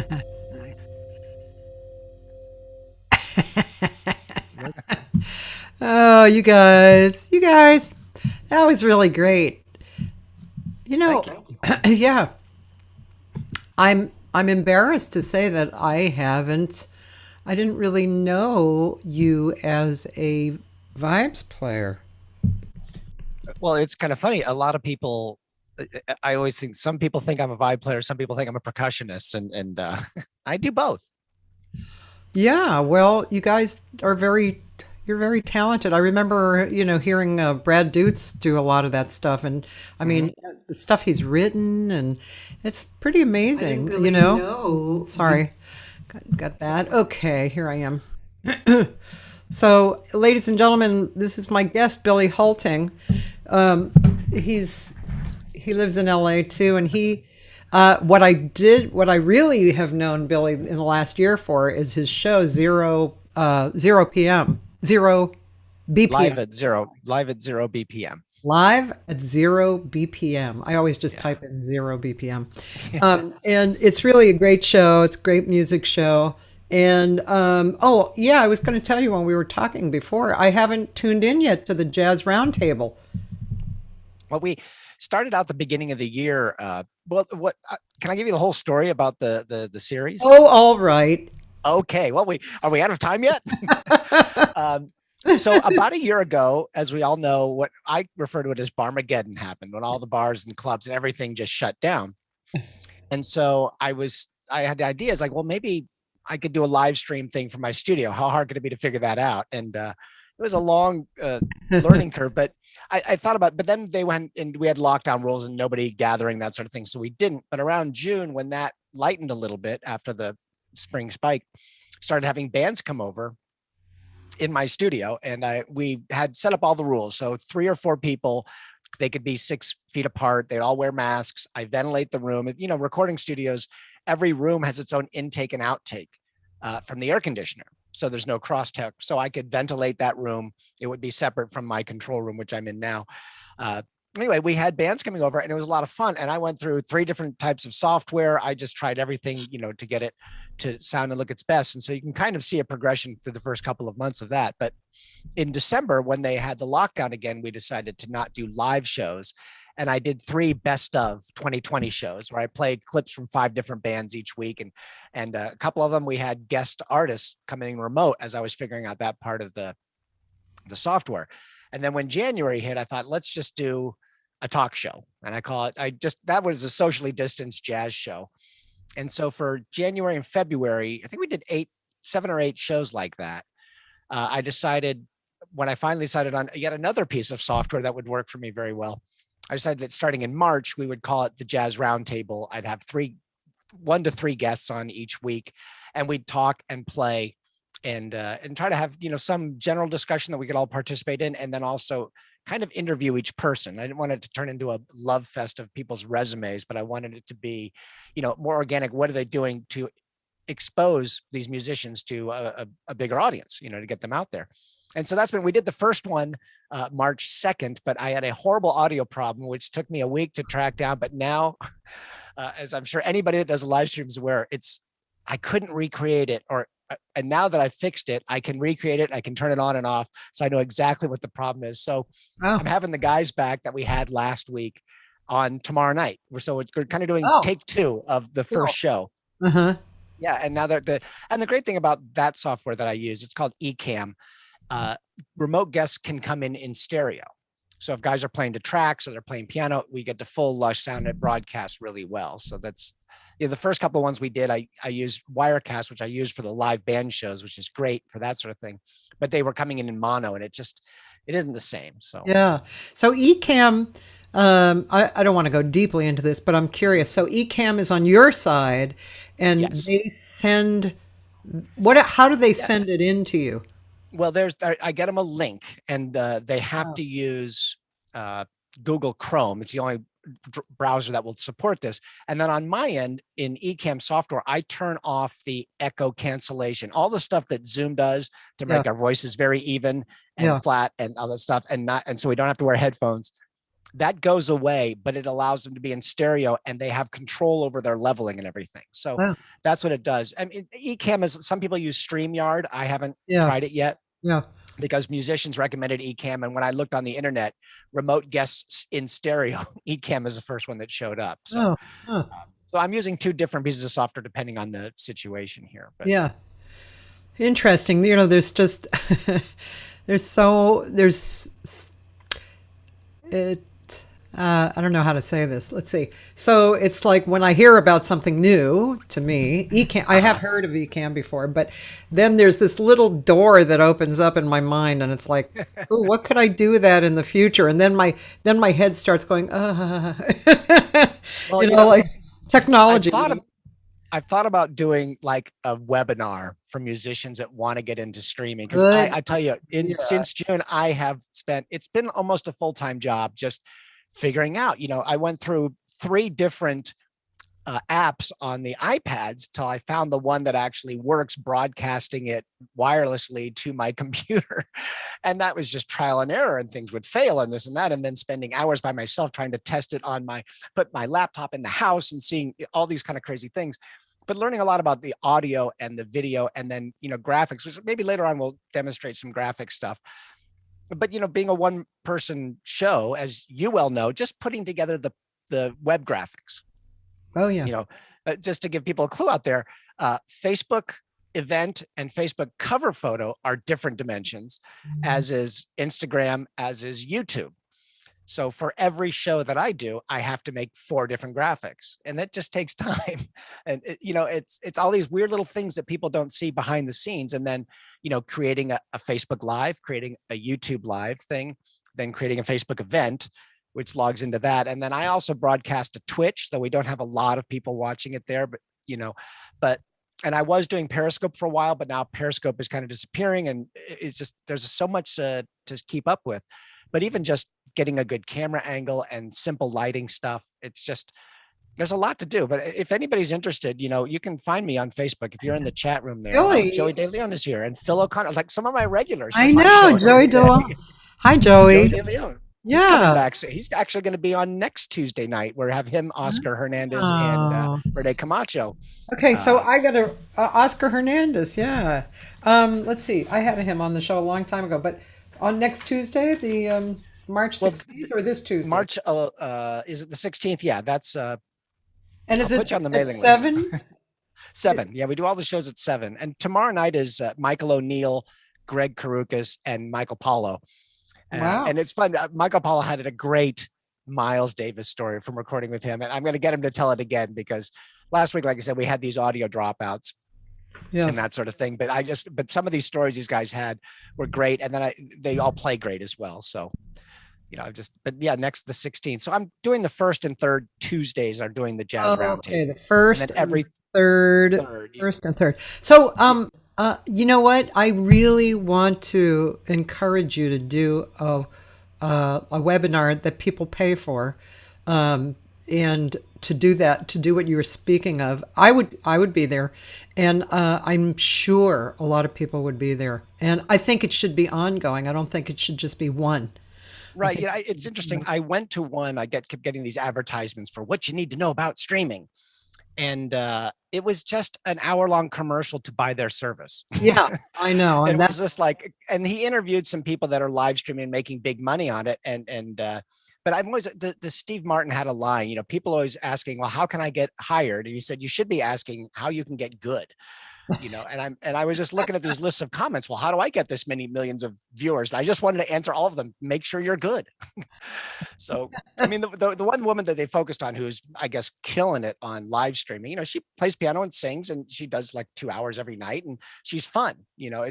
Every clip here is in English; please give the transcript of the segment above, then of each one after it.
Nice. Oh, you guys, that was really great. You know, Thank you. yeah, I'm embarrassed to say that I didn't really know you as a vibes player. Well, it's kind of funny. A lot of people, I always think some people think I'm a vibe player, some people think I'm a percussionist, and I do both. Yeah, well, you guys are you're very talented. I remember, hearing Brad Dutz do a lot of that stuff, and I Mhm. mean, the stuff he's written, and it's pretty I didn't amazing, really know you. Sorry, got that. Okay, here I am. So, ladies and gentlemen, this is my guest, Billy Hulting. Um, he's he lives in LA too, and what I really have known Billy in the last year for is his show zero p.m. zero BPM Live at zero BPM. live at zero BPM. I always just Yeah. type in zero BPM, and it's really a great show. It's a great music show. And oh yeah, I was going to tell you when we were talking before. I haven't tuned in yet to the Jazz Roundtable. Well, we started out the beginning of the year. Well, what can I give you the whole story about the series? Oh, all right. Okay. Well, we are we out of time yet? um, so about a year ago, as we all know, what I refer to it as Barmageddon happened when all the bars and clubs and everything just shut down. And so I had the ideas like, well, maybe I could do a live stream thing from my studio. How hard could it be to figure that out? And it was a long learning curve, but I thought about, but then they went and we had lockdown rules and nobody gathering, that sort of thing. So we didn't, but around June, when that lightened a little bit after the spring spike, started having bands come over in my studio, and we had set up all the rules. So 3 or 4 people, they could be 6 feet apart. They'd all wear masks. I ventilate the room. You know, recording studios, every room has its own intake and outtake from the air conditioner. So there's no crosstalk. So I could ventilate that room. It would be separate from my control room, which I'm in now. Uh, anyway, we had bands coming over and it was a lot of fun. And I went through 3 different types of software. I just tried everything, to get it to sound and look its best. And so you can kind of see a progression through the first couple of months of that. But in December, when they had the lockdown again, we decided to not do live shows. And I did 3 best of 2020 shows where I played clips from 5 different bands each week. And a couple of them, we had guest artists coming in remote as I was figuring out that part of the software. And then when January hit, I thought, let's just do a talk show. And that was a socially distanced jazz show. And so for January and February, I think we did 7 or 8 shows like that. I decided, when I finally decided on yet another piece of software that would work for me very well, I decided that starting in March, we would call it the Jazz Roundtable. I'd have 1 to 3 guests on each week, and we'd talk and play and try to have some general discussion that we could all participate in, and then also kind of interview each person. I didn't want it to turn into a love fest of people's resumes, but I wanted it to be more organic. What are they doing to expose these musicians to a bigger audience, to get them out there? And so we did the first one March 2nd, but I had a horrible audio problem, which took me a week to track down. But now, as I'm sure anybody that does live streams is aware, I couldn't recreate it, and now that I fixed it, I can recreate it. I can turn it on and off. So I know exactly what the problem is. So Oh, I'm having the guys back that we had last week on tomorrow night. So we're kind of doing oh, take 2 of the first cool. show. Uh-huh. Yeah. And now and the great thing about that software that I use, it's called Ecamm. Uh, Remote guests can come in stereo. So if guys are playing to tracks or they're playing piano, we get the full lush sound that broadcasts really well. So that's, the first couple of ones we did, I used Wirecast, which I used for the live band shows, which is great for that sort of thing. But they were coming in mono, and it isn't the same. So Yeah. So Ecamm, I don't want to go deeply into this, but I'm curious. So Ecamm is on your side, and yes, they send how do they yeah. send it into you? Well, I get them a link, and they have Oh, to use Google Chrome. It's the only browser that will support this. And then on my end in Ecamm software, I turn off the echo cancellation, all the stuff that Zoom does to yeah, make our voices very even and yeah. flat and all that stuff, and so we don't have to wear headphones. that goes away, but it allows them to be in stereo and they have control over their leveling and everything. So Wow. that's what it does. I mean, Ecamm is, some people use StreamYard. I haven't Yeah. tried it yet Yeah. because musicians recommended Ecamm. And when I looked on the internet, remote guests in stereo, Ecamm is the first one that showed up. So, Oh. Huh. so I'm using two different pieces of software depending on the situation here. But Yeah. Interesting. You know, there's just there's it. I don't know how to say this. Let's see. So it's like when I hear about something new to me, Ecamm, I have heard of Ecamm before, but then there's this little door that opens up in my mind, and it's like, oh, what could I do with that in the future? And then my head starts going, well, like I've technology. thought I've thought about doing like a webinar for musicians that want to get into streaming. Because Good. I tell you, Yeah. since June, I have spent, it's been almost a full-time job just figuring out, I went through 3 different apps on the iPads till I found the one that actually works, broadcasting it wirelessly to my computer. And that was just trial and error, and things would fail and this and that. And then spending hours by myself trying to test it on put my laptop in the house and seeing all these kind of crazy things. But learning a lot about the audio and the video, and then, graphics, which maybe later on we'll demonstrate some graphic stuff. But, being a one person show, as you well know, just putting together the web graphics, Oh yeah. Just to give people a clue out there, Facebook event and Facebook cover photo are different dimensions, as is Instagram, as is YouTube. So for every show that I do, I have to make 4 different graphics, and that just takes time. And it's all these weird little things that people don't see behind the scenes. And then, creating a Facebook Live, creating a YouTube Live thing, then creating a Facebook event, which logs into that. And then I also broadcast to Twitch, though we don't have a lot of people watching it there, and I was doing Periscope for a while, but now Periscope is kind of disappearing, and it's just, there's so much to keep up with. But even just getting a good camera angle and simple lighting stuff, it's just, there's a lot to do. But if anybody's interested, you can find me on Facebook. If you're in the chat room there, Joey. Joey DeLeon is here, and Phil O'Connor, like some of my regulars. I from my know, show Joey every day. DeLeon. Hi, Joey Joey. DeLeon. Yeah. He's coming back. So he's actually going to be on next Tuesday night. We have him, Oscar Hernandez, and Rene Camacho. Okay, so I got a Oscar Hernandez. Yeah. Let's see. I had him on the show a long time ago, but on next Tuesday, the March 16th, or this Tuesday? March, is it the 16th? Yeah, that's. And is I'll it put you on the at mailing 7? list. 7. Yeah, we do all the shows at 7. And tomorrow night is Michael O'Neill, Greg Karukas, and Michael Paulo. Wow. And it's fun. Michael Paulo had a great Miles Davis story from recording with him. And I'm going to get him to tell it again, because last week, like I said, we had these audio dropouts. Yeah. And that sort of thing. But some of these stories these guys had were great. And then they all play great as well. So, next, the 16th. So I'm doing the first and third Tuesdays are doing the jazz roundtable. Okay. The first and every third. First and third. So, you know what? I really want to encourage you to do a webinar that people pay for. And to do that, to do what you were speaking of, I would be there, and I'm sure a lot of people would be there. And I think it should be ongoing. I don't think it should just be one. Right. Yeah, it's interesting. I went to one. I kept getting these advertisements for what you need to know about streaming, and it was just an hour-long commercial to buy their service. Yeah, I know. And that's just like, and he interviewed some people that are live streaming and making big money on it, but I'm always, the Steve Martin had a line, people always asking, well, how can I get hired? And he said, you should be asking how you can get good, and I was just looking at these lists of comments. Well, how do I get this many millions of viewers? And I just wanted to answer all of them. Make sure you're good. So, I mean, the one woman that they focused on, who's, I guess, killing it on live streaming, she plays piano and sings, and she does like 2 hours every night, and she's fun.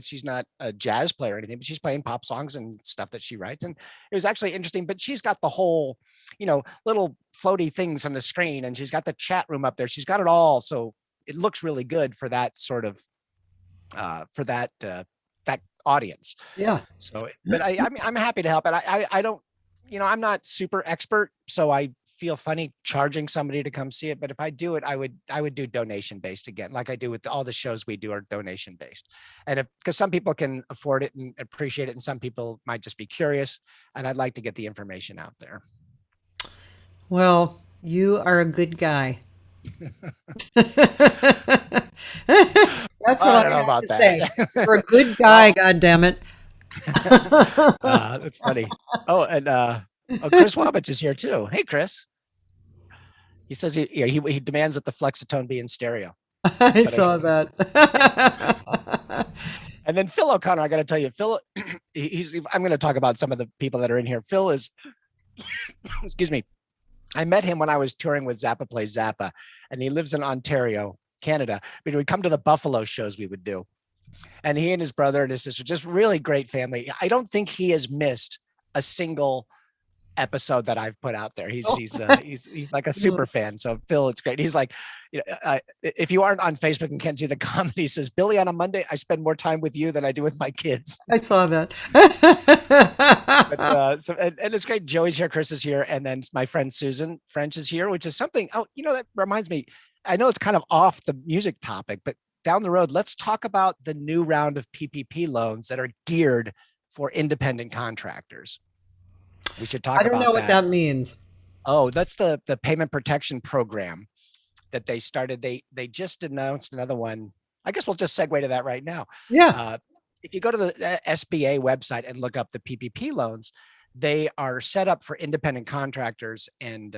She's not a jazz player or anything, but she's playing pop songs and stuff that she writes. And it was actually interesting, but she's got the whole, little floaty things on the screen, and she's got the chat room up there. She's got it all. So it looks really good for that sort of, for that audience. Yeah. So, but I'm happy to help. And I don't, I'm not super expert, so I feel funny charging somebody to come see it. But if I do it, I would do donation based again, like I do with all the shows we do are donation based. And because some people can afford it and appreciate it, and some people might just be curious, and I'd like to get the information out there. Well, you are a good guy. That's what I I don't know have about to say. that. You're a good Oh, guy, God damn it. that's funny. Oh, and Chris Wabbich is here too. Hey, Chris. He says he demands that the Flexitone be in stereo. I But saw that. and then Phil O'Connor, I got to tell you, Phil, I'm going to talk about some of the people that are in here. Phil is, excuse me, I met him when I was touring with Zappa Plays Zappa, and he lives in Ontario, Canada. But we'd come to the Buffalo shows we would do. And he and his brother and his sister, just really great family. I don't think he has missed a single episode that I've put out there. He's like a super fan. So Phil, it's great. He's like, if you aren't on Facebook and can't see the comment, he says, Billy, on a Monday, I spend more time with you than I do with my kids. I saw that. And it's great. Joey's here, Chris is here, and then my friend Susan French is here, which is something. Oh, that reminds me. I know it's kind of off the music topic, but down the road, let's talk about the new round of PPP loans that are geared for independent contractors. We should talk I don't about know what that means. Oh, that's the payment protection program that they started. They just announced another one. I guess we'll just segue to that right now. Yeah. If you go to the SBA website and look up the PPP loans, they are set up for independent contractors and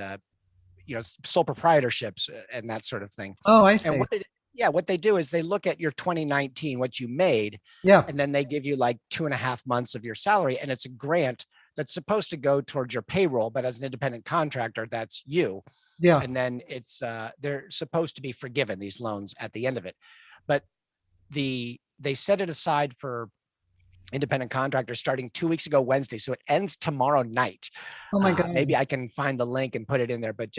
sole proprietorships and that sort of thing. Oh, I see. And what they do is they look at your 2019, what you made, and then they give you like 2.5 months of your salary, and it's a grant that's supposed to go towards your payroll, but as an independent contractor, that's you. Yeah. And then it's they're supposed to be forgiven, these loans, at the end of it. But they set it aside for independent contractors starting 2 weeks ago Wednesday, so it ends tomorrow night. Oh my God. Maybe I can find the link and put it in there, but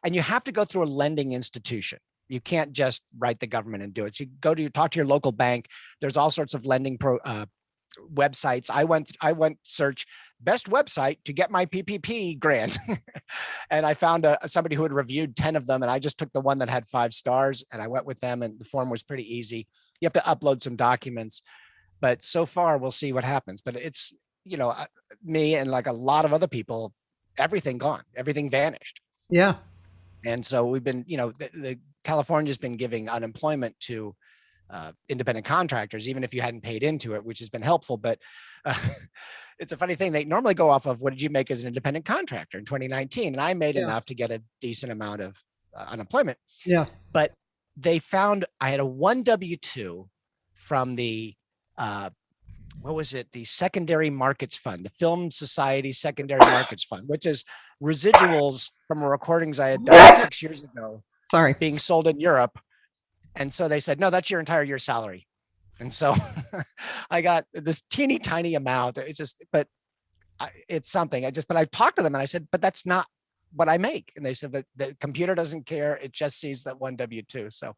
and you have to go through a lending institution. You can't just write the government and do it. So you talk to your local bank. There's all sorts of lending websites. I went search best website to get my PPP grant. And I found somebody who had reviewed 10 of them. And I just took the one that had 5 stars and I went with them, and the form was pretty easy. You have to upload some documents, but so far we'll see what happens. But it's, me and like a lot of other people, everything gone, everything vanished. Yeah. And so we've been, the California's been giving unemployment to independent contractors, even if you hadn't paid into it, which has been helpful. But it's a funny thing. They normally go off of what did you make as an independent contractor in 2019? And I made enough to get a decent amount of unemployment. Yeah. But they found I had a 1 W-2 from the, the Secondary Markets Fund, the Film Society Secondary Markets Fund, which is residuals from recordings I had done 6 years ago. Sorry. Being sold in Europe. And so they said, no, that's your entire year's salary. And so I got this teeny tiny amount. It's something. But I talked to them and I said, but that's not what I make. And they said, but the computer doesn't care. It just sees that 1 W-2. So,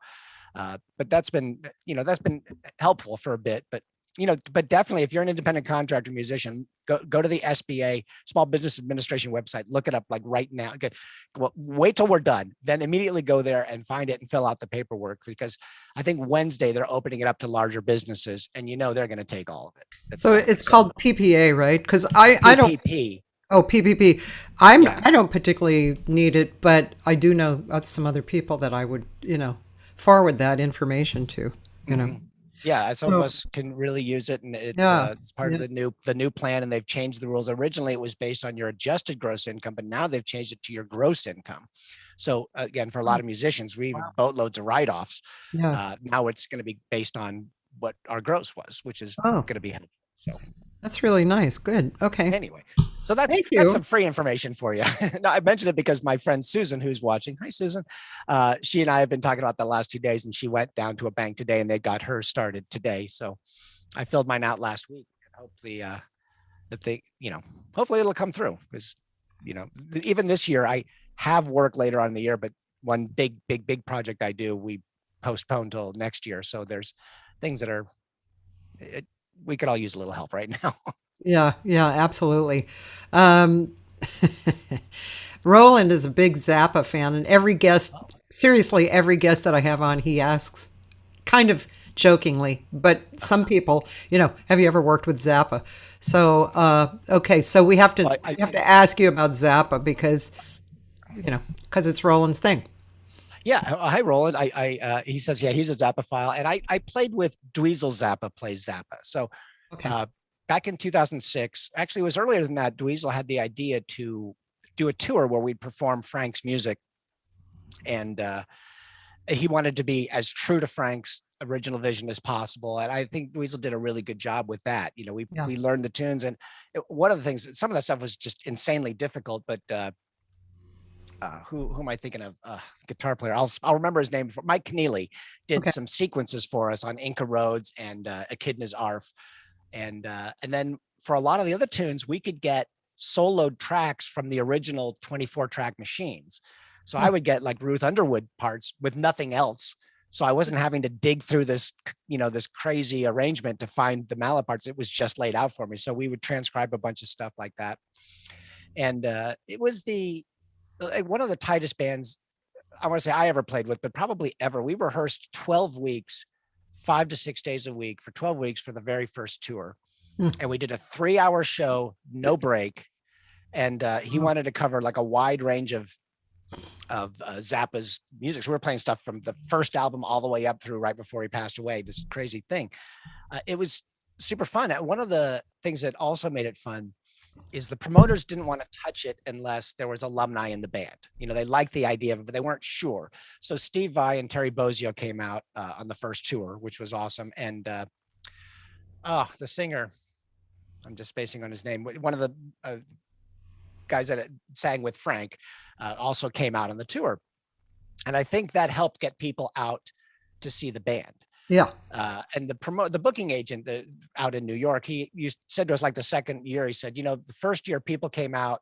but that's been helpful for a bit, but definitely if you're an independent contractor musician, go to the SBA, Small Business Administration website, look it up like right now. Okay. Well, wait till we're done, then immediately go there and find it and fill out the paperwork, because I think Wednesday they're opening it up to larger businesses, and they're going to take all of it. So it's called PPA, right? Because I don't. PPP. Oh, PPP. I don't particularly need it, but I do know some other people that I would, forward that information to, Yeah, some of us can really use it, and it's part of the new plan, and they've changed the rules. Originally, it was based on your adjusted gross income, but now they've changed it to your gross income. So again, for a lot of musicians, we have boatloads of write-offs. Now it's going to be based on what our gross was, which is going to be helpful. So that's really nice. Good. Okay. Anyway, so that's some free information for you. No, I mentioned it because my friend Susan, who's watching, hi Susan, she and I have been talking about the last 2 days, and she went down to a bank today, and they got hers started today. So I filled mine out last week, and hopefully hopefully it'll come through, because even this year I have work later on in the year, but one big project I do, we postpone till next year. So there's things that we could all use a little help right now. Yeah, absolutely. Roland is a big Zappa fan, and every guest that I have on, he asks, kind of jokingly, but some people, have you ever worked with Zappa? So, okay, so we have to ask you about Zappa, because because it's Roland's thing. Yeah. Hi, Roland. He says, yeah, he's a Zappaphile. And I played with Dweezil Zappa Plays Zappa. So Okay. back in 2006, actually it was earlier than that, Dweezil had the idea to do a tour where we'd perform Frank's music. And he wanted to be as true to Frank's original vision as possible. And I think Dweezil did a really good job with that. We learned the tunes. And one of the things, some of that stuff was just insanely difficult, but who am I thinking of? Guitar player. I'll remember his name before. Mike Keneally did some sequences for us on Inca Roads and Echidna's Arf. And then for a lot of the other tunes, we could get soloed tracks from the original 24-track machines. So I would get like Ruth Underwood parts with nothing else. So I wasn't having to dig through this, this crazy arrangement to find the mallet parts. It was just laid out for me. So we would transcribe a bunch of stuff like that. And it was one of the tightest bands I want to say I ever played with, but probably ever. We rehearsed 12 weeks, 5 to 6 days a week for 12 weeks for the very first tour. And we did a 3-hour show, no break. And he wanted to cover like a wide range of Zappa's music. So we were playing stuff from the first album all the way up through right before he passed away, this crazy thing. It was super fun. One of the things that also made it fun is the promoters didn't want to touch it unless there was alumni in the band. They liked the idea of it, but they weren't sure. So Steve Vai and Terry Bozzio came out on the first tour, which was awesome. And the singer, I'm just spacing on his name, one of the guys that sang with Frank, also came out on the tour. And I think that helped get people out to see the band. Yeah. And the booking agent out in New York, he said to us like the second year, he said, the first year people came out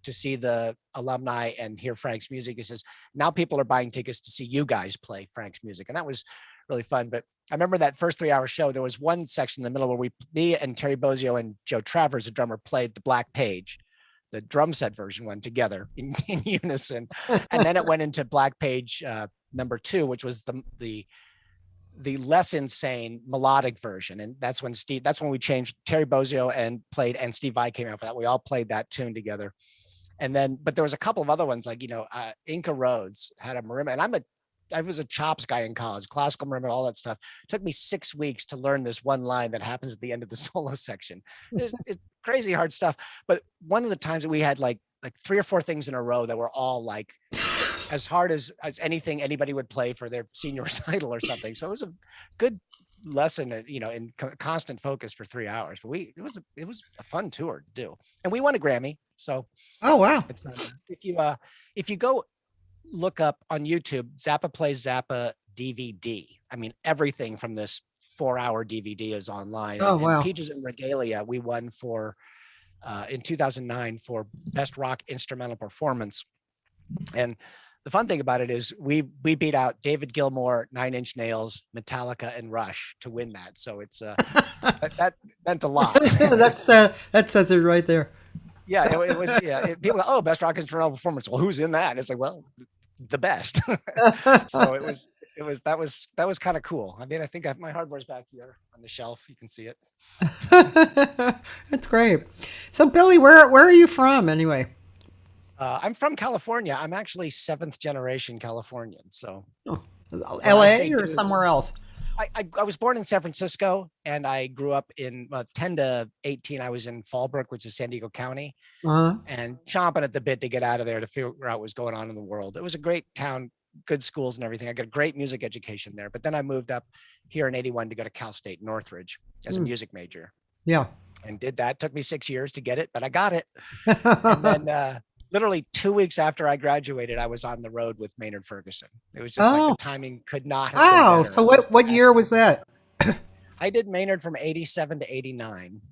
to see the alumni and hear Frank's music. He says, now people are buying tickets to see you guys play Frank's music. And that was really fun. But I remember that first 3-hour show, there was one section in the middle where me and Terry Bozzio and Joe Travers, the drummer, played the Black Page, the drum set version one together in unison. And then it went into Black Page number 2, which was the less insane melodic version. And that's when we changed. Terry Bozzio and Steve Vai came out for that. We all played that tune together. And then, but there was a couple of other ones like, Inca Roads had a marimba, and I was a chops guy in college, classical marimba, all that stuff. It took me 6 weeks to learn this one line that happens at the end of the solo section. It's crazy hard stuff. But one of the times that we had like 3 or 4 things in a row that were all like as hard as anything anybody would play for their senior recital or something. So it was a good lesson, in constant focus for 3 hours. But it was a fun tour to do, and we won a Grammy. So oh wow! It's if you go look up on YouTube, Zappa Plays Zappa DVD. I mean, everything from this 4-hour DVD is online. Oh wow! And Peaches and Regalia, we won for in 2009 for Best Rock Instrumental Performance. And the fun thing about it is we beat out David Gilmour, 9 Inch Nails, Metallica, and Rush to win that. So it's that meant a lot. that says it right there. Yeah, it was. Yeah, people go, oh, Best Rock Instrumental Performance. Well, who's in that? And it's like, well, the best. So that was kind of cool. I mean, I think my hardware's back here on the shelf. You can see it. That's great. So Billy, where are you from anyway? I'm from California. I'm actually 7th generation Californian. So LA or somewhere else? I was born in San Francisco, and I grew up in 10 to 18. I was in Fallbrook, which is San Diego County, and chomping at the bit to get out of there to figure out what's going on in the world. It was a great town, good schools and everything. I got a great music education there. But then I moved up here in 81 to go to Cal State Northridge as a music major. Yeah. And did that. Took me 6 years to get it, but I got it. And then literally 2 weeks after I graduated, I was on the road with Maynard Ferguson. It was just like the timing could not have been better. So what year was that? I did Maynard from 87 to 89.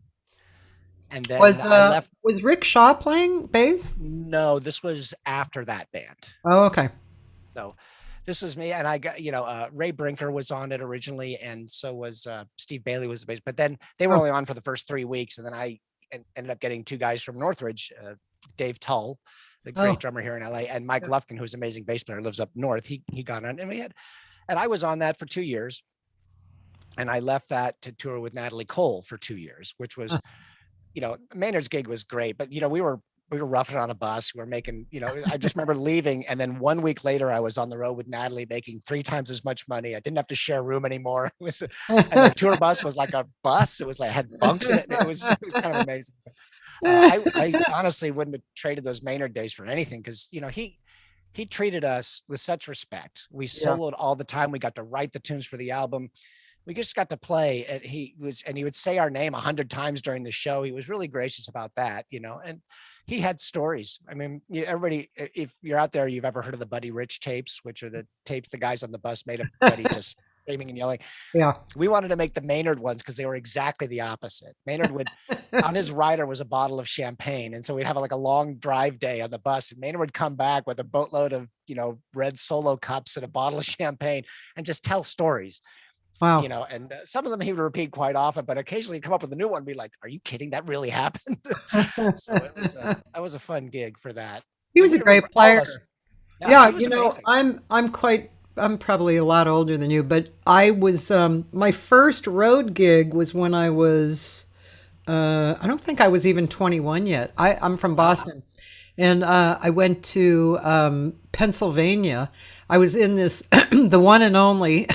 And then I left. Was Rick Shaw playing bass? No, this was after that band. Oh, okay. So this is me. And I got, Ray Brinker was on it originally. And so was Steve Bailey was the bass. But then they were only on for the first 3 weeks. And then I ended up getting 2 guys from Northridge, Dave Tull, the great drummer here in LA, and Mike Lufkin, who's an amazing bass player, lives up north. He got on, and I was on that for 2 years, and I left that to tour with Natalie Cole for 2 years, which was, Maynard's gig was great, but we were we were roughing it on a bus. We were making, I just remember leaving. And then 1 week later, I was on the road with Natalie making 3 times as much money. I didn't have to share a room anymore. And the tour bus was like a bus. It was like, had bunks in it. It was kind of amazing. I honestly wouldn't have traded those Maynard days for anything. Cause he treated us with such respect. We Yeah. soloed all the time. We got to write the tunes for the album. We just got to play, and he would say our name 100 times during the show. He was really gracious about that, and he had stories. I mean, everybody, if you're out there, you've ever heard of the Buddy Rich tapes, which are the tapes the guys on the bus made of Buddy just screaming and yelling. Yeah. We wanted to make the Maynard ones because they were exactly the opposite. Maynard would, on his rider was a bottle of champagne. And so we'd have like a long drive day on the bus, and Maynard would come back with a boatload of, red Solo cups and a bottle of champagne and just tell stories. Wow. And some of them he would repeat quite often, but occasionally he'd come up with a new one and be like, are you kidding? That really happened. So that was a fun gig for that. He was a great player. Yeah, amazing. I'm probably a lot older than you, but I was my first road gig was when I was I don't think I was even 21 yet. I'm from Boston, and I went to Pennsylvania. I was in this the one and only.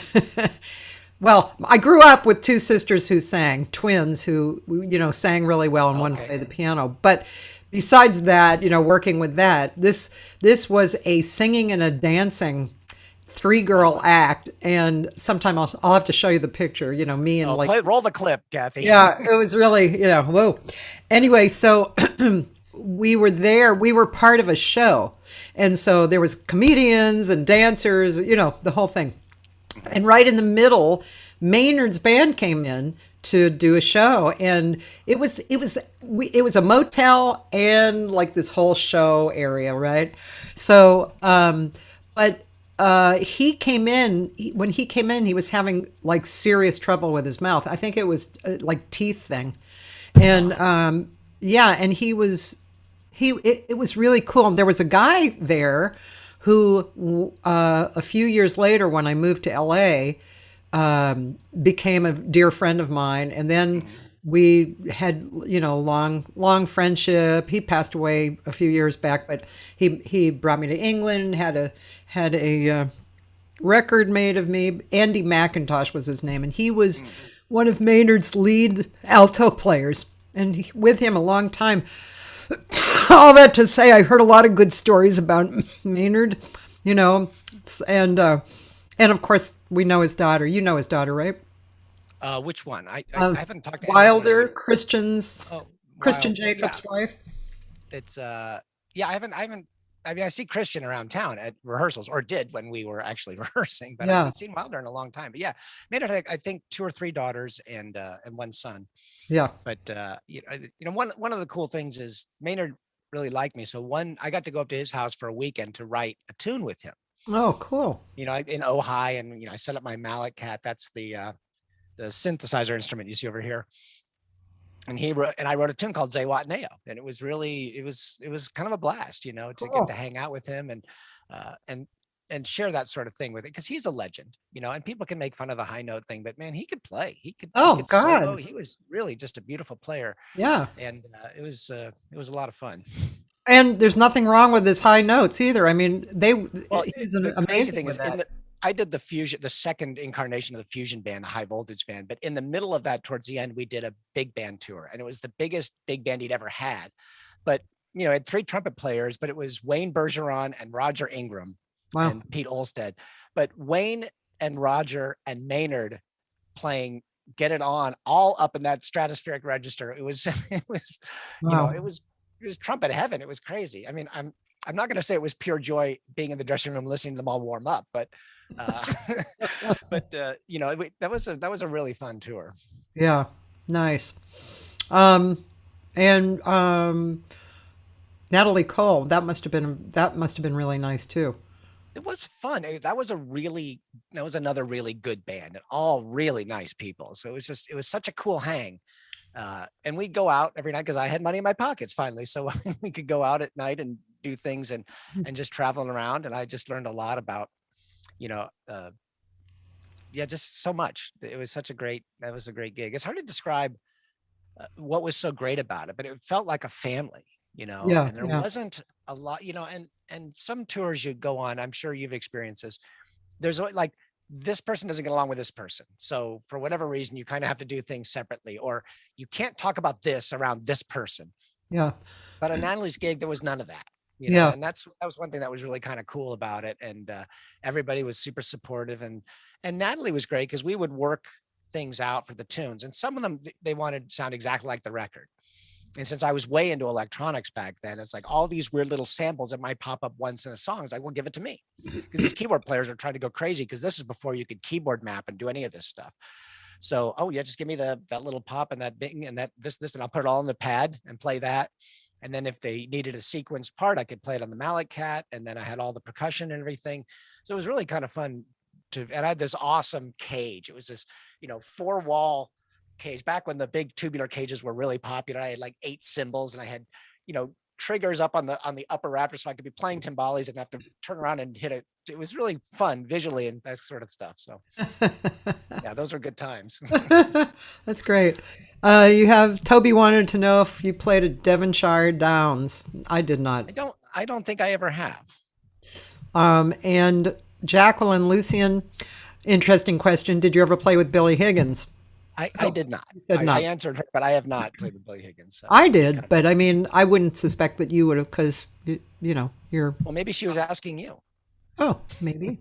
Well, I grew up with two sisters who sang, twins who, sang really well, and one played the piano. But besides that, working with that, this was a singing and a dancing 3-girl act. And sometime I'll have to show you the picture, me and roll the clip, Cathy. Yeah, it was really, whoa. Anyway, so we were there. We were part of a show. And so there was comedians and dancers, the whole thing. And right in the middle, Maynard's band came in to do a show, and it was a motel and like this whole show area, right? So, he came in. When he came in, he was having like serious trouble with his mouth. I think it was like teeth thing, and and he was it was really cool. And there was a guy there who a few years later, when I moved to LA, became a dear friend of mine. And then we had, long friendship. He passed away a few years back, but he brought me to England, had a record made of me. Andy McIntosh was his name. And he was one of Maynard's lead alto players, and with him a long time. All that to say, I heard a lot of good stories about Maynard, and of course we know his daughter. You know his daughter, right? Which one? I haven't talked to Wilder, Christian Wild. Jacob's wife. It's I haven't. I mean, I see Christian around town at rehearsals, or did when we were actually rehearsing, but I haven't seen Wilder in a long time. But yeah, Maynard had, I think, 2 or 3 daughters and one son. Yeah. But one of the cool things is Maynard really liked me. So I got to go up to his house for a weekend to write a tune with him. Oh, cool. In Ojai, and I set up my mallet cat. That's the synthesizer instrument you see over here. And I wrote a tune called Zewataneo, and it was kind of a blast, to get to hang out with him and share that sort of thing with it, because he's a legend, and people can make fun of the high note thing, but man, he could play. He could God. solo. He was really just a beautiful plaer. Yeah. And it was a lot of fun. And there's nothing wrong with his high notes either. I mean, he's amazing thing with that. I did the second incarnation of the fusion band, High Voltage Band. But in the middle of that, towards the end, we did a big band tour, and it was the biggest big band he'd ever had. But, it had 3 trumpet players, but it was Wayne Bergeron and Roger Ingram and Pete Olstead. But Wayne and Roger and Maynard playing Get It On all up in that stratospheric register. It was, it was trumpet heaven. It was crazy. I mean, I'm not going to say it was pure joy being in the dressing room listening to them all warm up, but that was a really fun tour. Yeah, nice. And Natalie Cole, that must have been really nice too. It was fun. That was another really good band, and all really nice people. So it was such a cool hang. And we'd go out every night because I had money in my pockets finally. So we could go out at night and do things and just traveling around. And I just learned a lot about, just so much. It was a great gig. It's hard to describe what was so great about it, but it felt like a family. Yeah, and there yeah, wasn't a lot, and some tours you go on, I'm sure you've experienced this. There's like, this person doesn't get along with this person. So for whatever reason, you kind of have to do things separately, or you can't talk about this around this person. yeah, But on Natalie's gig, there was none of that, yeah. and that was one thing that was really kind of cool about it. And everybody was super supportive, and Natalie was great because we would work things out for the tunes, and some of them they wanted to sound exactly like the record. And since I was way into electronics back then, it's like all these weird little samples that might pop up once in a song. It's like, well, give it to me. Because these keyboard players are trying to go crazy, because this is before you could keyboard map and do any of this stuff. So, oh yeah, just give me that little pop and that bing and that this, and I'll put it all on the pad and play that. And then if they needed a sequence part, I could play it on the mallet cat. And then I had all the percussion and everything. So it was really kind of fun and I had this awesome cage. It was this, 4-wall cage back when the big tubular cages were really popular. I had like 8 cymbals, and I had, triggers up on the upper rafter, so I could be playing timbales and have to turn around and hit it. It was really fun visually and that sort of stuff. So yeah, those are good times. That's great. You have Toby wanted to know if you played at Devonshire Downs. I did not. I don't think I ever have. And Jacqueline Lucian, interesting question. Did you ever play with Billy Higgins? I did not. Said I not. answered her, but I have not played with Billy Higgins. So I did, but I mean, I wouldn't suspect that you would have, because you're. well, maybe she was asking you. Oh, maybe.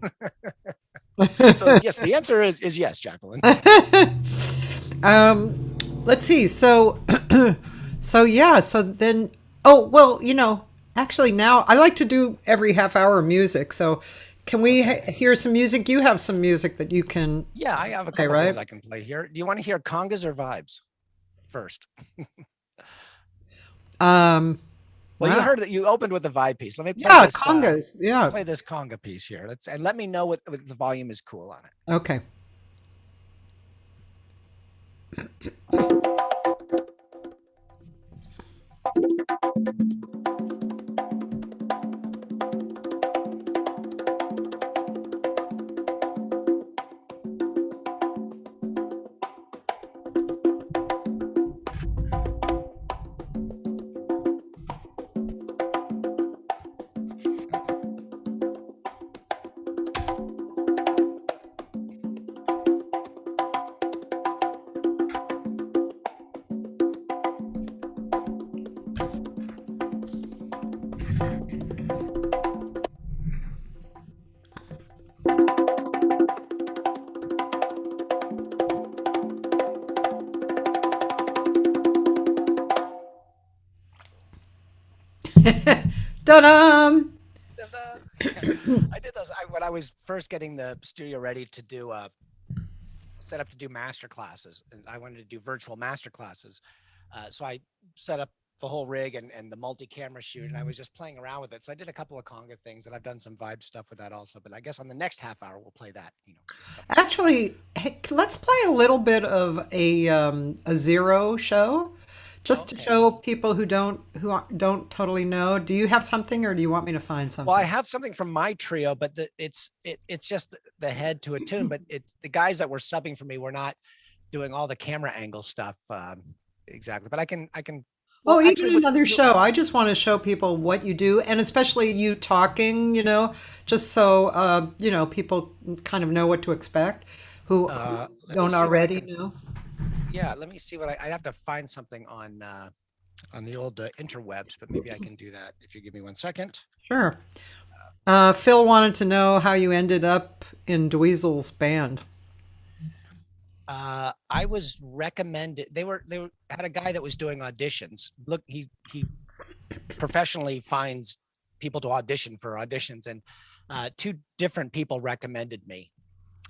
So yes, the answer is yes, Jacqueline. Let's see. So, so yeah. So then, oh well, actually now I like to do every half hour of music. So, can we hear some music? You have some music that you can. Yeah, I have a couple things I can play here. Do you want to hear congas or vibes first? Well, Wow. you heard that you opened with the vibe piece. Let me play Yeah, this. congas. Yeah. Play this conga piece here. And let me know what the volume is cool on it. Okay. Da-dum! I did those when I was first getting the studio ready to do set up to do master classes, and I wanted to do virtual master classes. So I set up the whole rig and the multi-camera shoot, and I was just playing around with it. So I did a couple of conga things, and I've done some vibe stuff with that also. But I guess on the next half hour we'll play that. Actually, hey, let's play a little bit of a zero show, just to Okay. show people who don't totally know. Do you have something, or do you want me to find Well, I something? have something from my trio, but it's just the head to a tune. But it's the guys that were subbing for me were not doing all the camera angle stuff exactly. But I can. Well, Oh, actually, even another show. I just want to show people what you do, and especially you talking, just so people kind of know what to expect, who let me don't see what I already can. know. Yeah, let me see what I have to find something on the old interwebs, but maybe I can do that if you give me 1 second. Sure. Phil wanted to know how you ended up in Dweezil's band. I was recommended. They had a guy that was doing auditions. Look, he professionally finds people to audition for auditions, and 2 different people recommended me,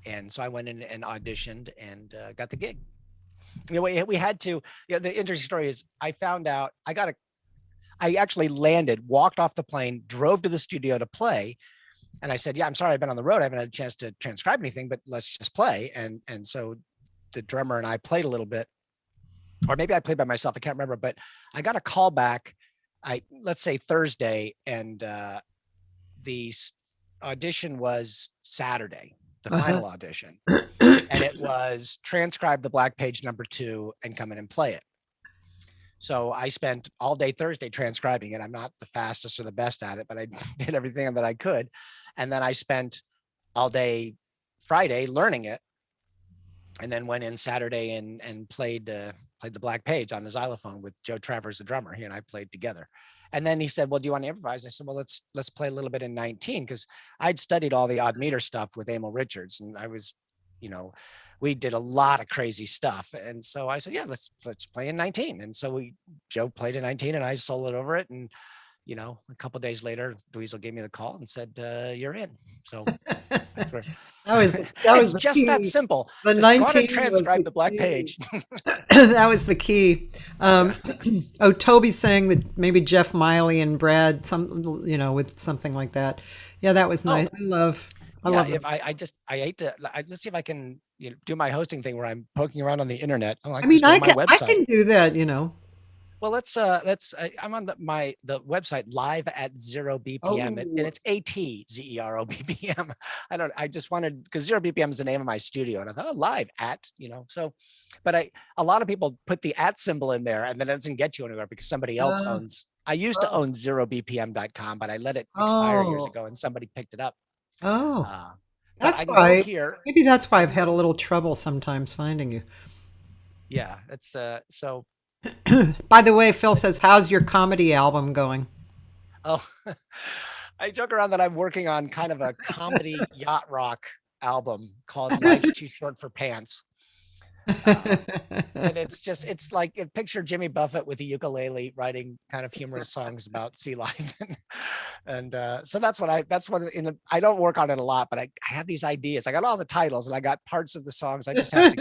and so I went in and auditioned and got the gig. We had to. The interesting story is I found out I actually landed, walked off the plane, drove to the studio to play, and I said, "Yeah, I'm sorry, I've been on the road. I haven't had a chance to transcribe anything, but let's just play." And so the drummer and I played a little bit, or maybe I played by myself. I can't remember, but I got a call back. Let's say Thursday, and the audition was Saturday, the Uh-huh. final audition, and it was transcribe the black page number 2 and come in and play it. So I spent all day Thursday transcribing it. I'm not the fastest or the best at it, but I did everything that I could. And then I spent all day Friday learning it, and then went in Saturday and played the Black Page on the xylophone with Joe Travers, the drummer. He and I played together. And then he said, well, do you want to improvise? I said, well, let's play a little bit in 19, because I'd studied all the odd meter stuff with Emil Richards, and I was, we did a lot of crazy stuff. And so I said, yeah, let's play in 19. And so Joe played in 19 and I soloed over it. And, a couple of days later, Dweezil gave me the call and said, you're in. So that's where that was just key. that simple. The just 19 go to transcribe the Black key. Page. That was the key. Toby's saying that maybe Jeff Miley and Brad, with something like that. Yeah, that was nice. I love if I hate to, let's see if I can do my hosting thing where I'm poking around on the internet. I can do that, Well, let's I'm on the website live at 0 BPM, and it's ATZERO BPM. I just wanted, because 0 BPM is the name of my studio, and I thought, live at, so, but a lot of people put the at symbol in there and then it doesn't get you anywhere because somebody else owns. I used to own 0BPM.com, but I let it expire years ago and somebody picked it up. That's why. Maybe that's why I've had a little trouble sometimes finding you. Yeah, it's so. By the way, Phil says, how's your comedy album going? Oh, I joke around that I'm working on kind of a comedy yacht rock album called Life's Too Short for Pants. And it's like, picture Jimmy Buffett with a ukulele writing kind of humorous songs about sea life. And so I don't work on it a lot, but I have these ideas. I got all the titles and I got parts of the songs. I just have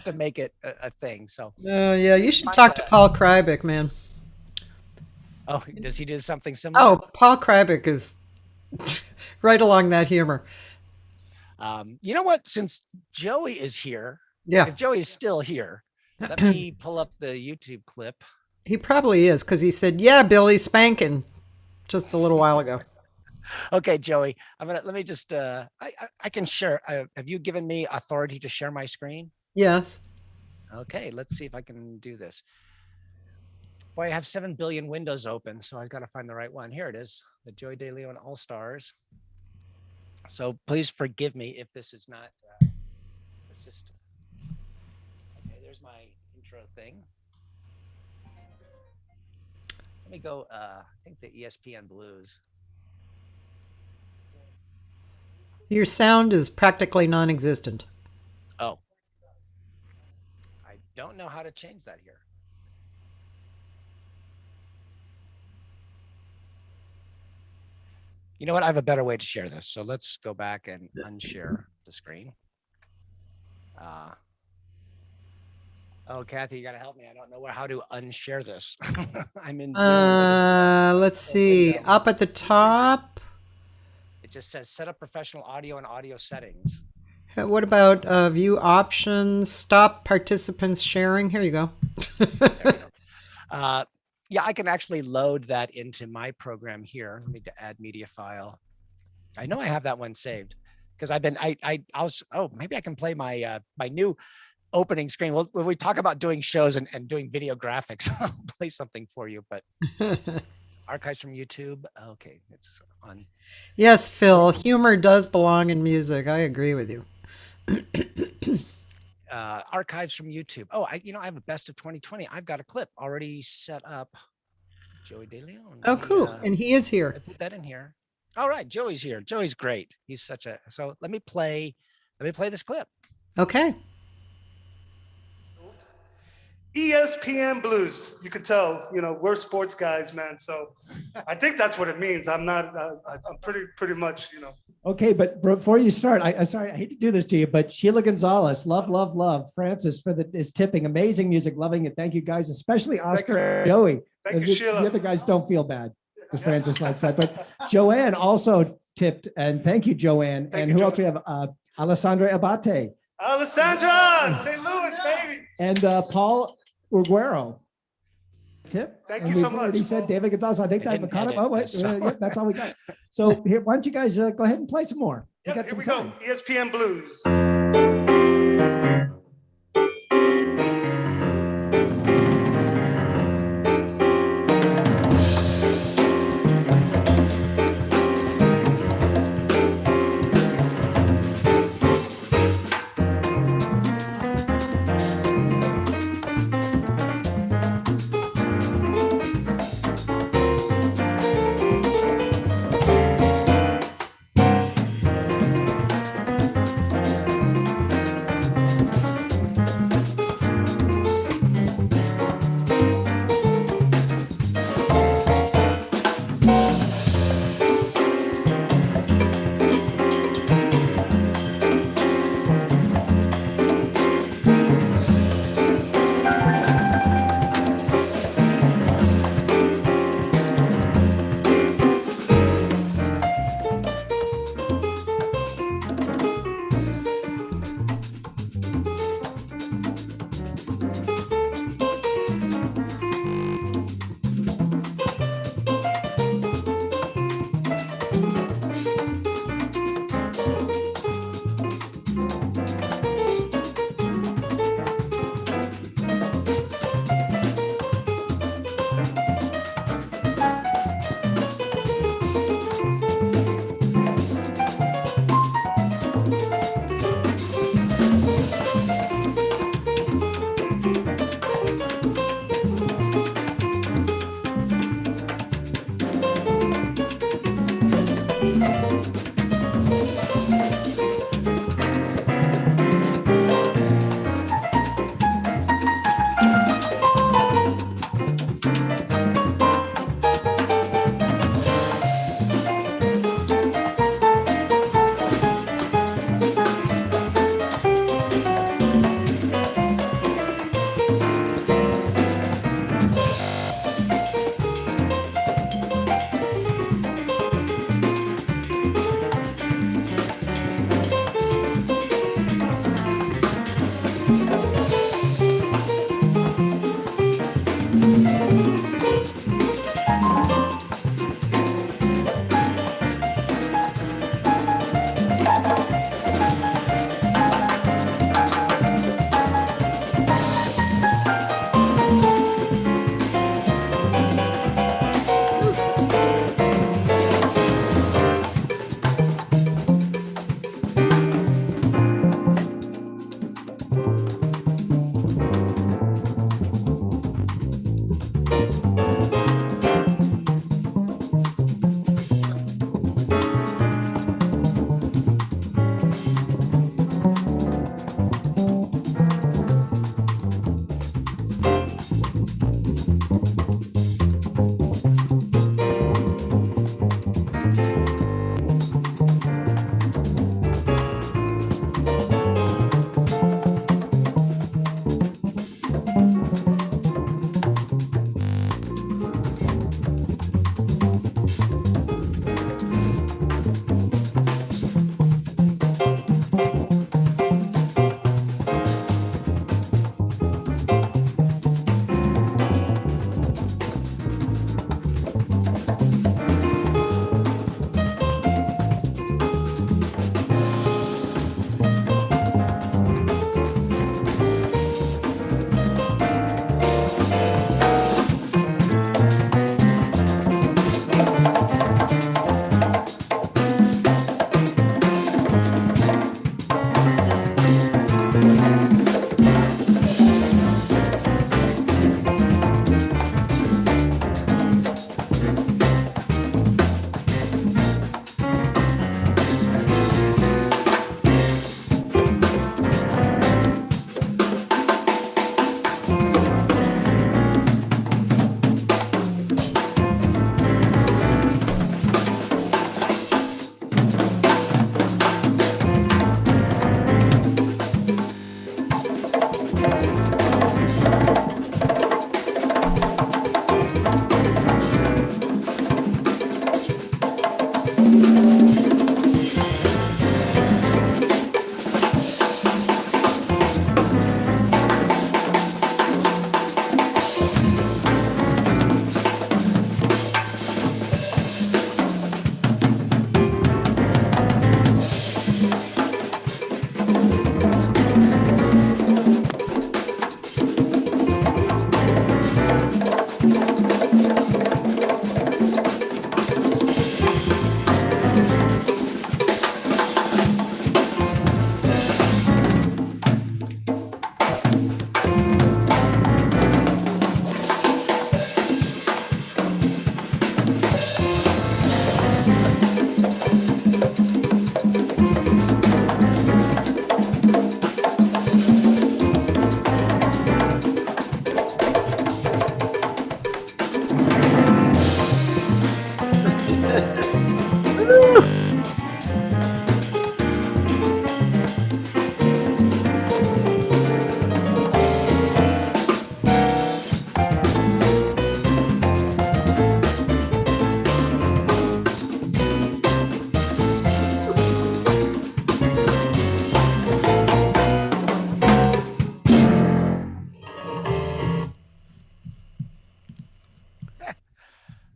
to make it a thing. So yeah, you should talk to Paul Krybick, man. Oh, does he do something similar? Oh, Paul Krybick is right along that humor. You know what? Since Joey is here, if Joey is still here, let me pull up the YouTube clip. He probably is, because he said, yeah, Billy, spanking just a little while ago. Okay, Joey, let me just, I can share. Have you given me authority to share my screen? Yes. Okay, let's see if I can do this. Boy, I have 7 billion windows open, so I've got to find the right one. Here it is, the Joey De Leon All-Stars. So please forgive me if this is not, it's just, okay, there's my intro thing. Let me go, I think the ESPN Blues. Your sound is practically non-existent. Oh. I don't know how to change that here. You know what? I have a better way to share this. So let's go back and unshare the screen. Oh, Cathy, you got to help me. I don't know how to unshare this. I'm in Zoom. Let's see. Up at the top. It just says set up professional audio and audio settings. What about view options? Stop participants sharing. Here you go. There you go. Yeah, I can actually load that into my program here. Let me add media file. I know I have that one saved because maybe I can play my my new opening screen. Well, when we talk about doing shows and doing video graphics, I'll play something for you, but archives from YouTube. Okay, it's on. Yes, Phil, humor does belong in music. I agree with you. Archives from YouTube. Oh, I have a best of 2020. I've got a clip already set up. Joey De Leon. Oh, cool. And he is here. I put that in here. All right, Joey's here. Joey's great. He's so let me play this clip. Okay. ESPN Blues. You could tell, we're sports guys, man. So I think that's what it means. I'm not, I'm pretty much, Okay, but before you start, I'm sorry, I hate to do this to you, but Sheila Gonzalez, love. Francis is tipping. Amazing music, loving it. Thank you guys, especially Oscar and Joey. Thank you, Sheila. The other guys don't feel bad because Francis likes that. But Joanne also tipped, and thank you, Joanne. And who else we have? Alessandra Abate. Alessandra, St. Louis, baby. And Paul Urguero. Tip. Thank you so much. He said David Gonzalez. I think that caught up. Oh, wait, that's all we got. So here, why don't you guys go ahead and play some more? Yep, here we go. ESPN Blues.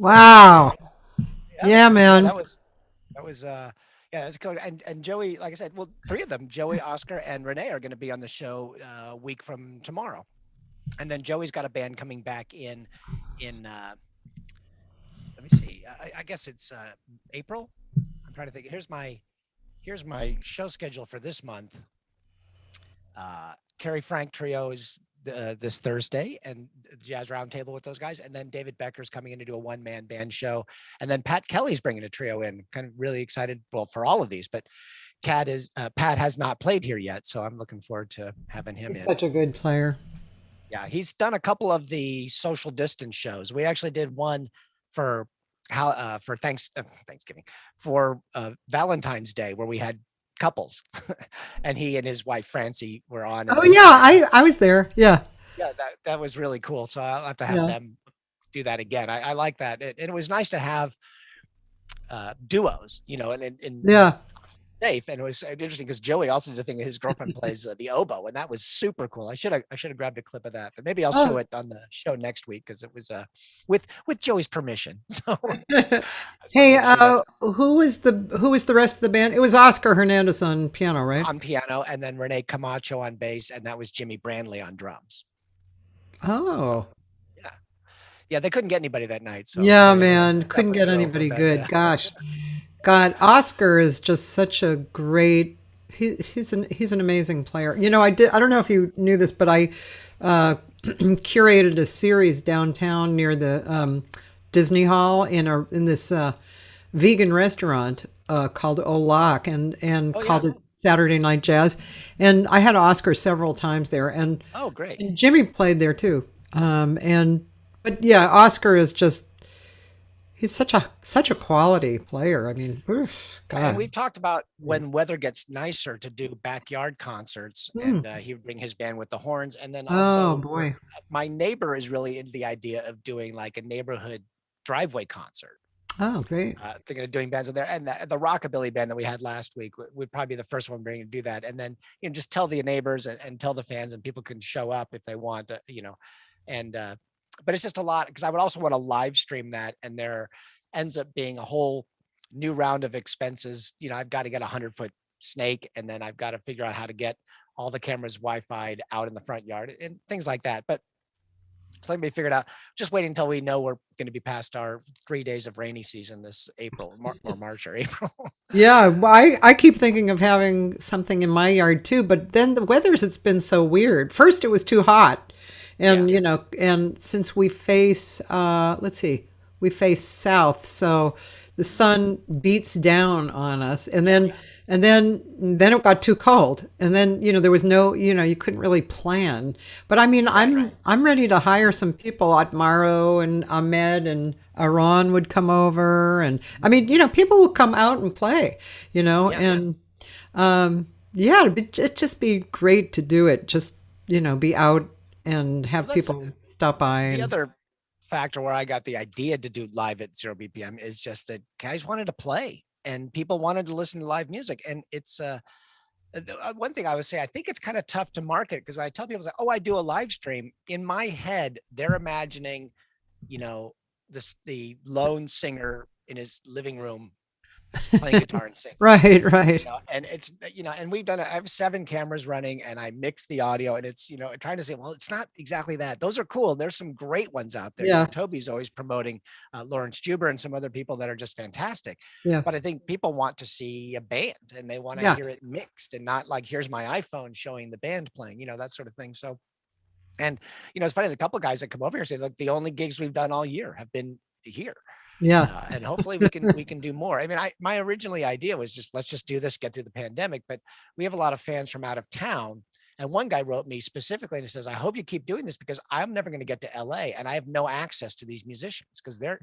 Wow. Yeah, Yeah, man. that was yeah, that's cool. And Joey, like I said, well, three of them, Joey, Oscar, and Renee are going to be on the show a week from tomorrow. And then Joey's got a band coming back in let me see. I guess it's April. I'm trying to think. Here's my show schedule for this month. Carrie Frank Trio is this Thursday, and Jazz Roundtable with those guys, and then David Becker's coming in to do a one-man band show, and then Pat Kelly's bringing a trio in. Kind of really excited, well, for all of these, but Pat has not played here yet, so I'm looking forward to having him He's in. such a good player. Yeah, he's done a couple of the social distance shows. We actually did one for Thanksgiving, for Valentine's Day, where we had couples, and he and his wife Francie were on. Oh yeah, I was there. Yeah. Yeah, that was really cool. So I'll have to have them do that again. I like that. It was nice to have duos, and Yeah. safe. And it was interesting because Joey also did a thing. His girlfriend plays the oboe, and that was super cool. I should have grabbed a clip of that, but maybe I'll show it on the show next week because it was with Joey's permission. So Hey, who was the rest of the band? It was Oscar Hernandez on piano, right? On piano, and then Renee Camacho on bass, and that was Jimmy Brandley on drums. Oh. So, yeah, they couldn't get anybody that night. So yeah, man, couldn't get anybody good. Yeah. Gosh. God, Oscar is just such a great. He's an amazing player. I don't know if you knew this, but I curated a series downtown near the Disney Hall in this vegan restaurant called Olak and called it Saturday Night Jazz, and I had Oscar several times there, and great. And Jimmy played there too, but yeah, Oscar is just. He's such a quality player. I mean, oof, God. And we've talked about when weather gets nicer to do backyard concerts, and he would bring his band with the horns. And then also, my neighbor is really into the idea of doing like a neighborhood driveway concert. Oh, great! Thinking of doing bands in there, and the rockabilly band that we had last week would probably be the first one bringing to do that. And then just tell the neighbors and tell the fans, and people can show up if they want to, and. But it's just a lot because I would also want to live stream that, and there ends up being a whole new round of expenses. I've got to get a 100-foot snake, and then I've got to figure out how to get all the cameras Wi-Fi'd out in the front yard and things like that. But it's let me figure it out. Just waiting until we know we're going to be past our 3 days of rainy season this April or March or April. Yeah, well, I keep thinking of having something in my yard too, but then the it's been so weird. First, it was too hot. And, and since we face, we face south, so the sun beats down on us, and then it got too cold, and then, there was no, you couldn't really plan. But I mean, I'm ready to hire some people. Atmaro and Ahmed and Aaron would come over, and I mean, people will come out and play, and it'd just be great to do it. Just, be out and have people stop by. The other factor where I got the idea to do live at 0 BPM is just that guys wanted to play and people wanted to listen to live music. And it's one thing I would say, I think it's kind of tough to market because I tell people, I do a live stream. In my head, they're imagining, the lone singer in his living room playing guitar and singing. Right. And it's, and we've done it. I have 7 cameras running and I mix the audio, and it's, trying to say, well, it's not exactly that. Those are cool. There's some great ones out there. Yeah. Toby's always promoting Lawrence Juber and some other people that are just fantastic. Yeah. But I think people want to see a band and they want to hear it mixed and not like, here's my iPhone showing the band playing, that sort of thing. So, and, it's funny, the couple of guys that come over here say, look, the only gigs we've done all year have been here. Yeah. And hopefully we can do more. I mean, my originally idea was just, let's just do this, get through the pandemic, but we have a lot of fans from out of town. And one guy wrote me specifically and he says, I hope you keep doing this because I'm never going to get to LA and I have no access to these musicians because they're,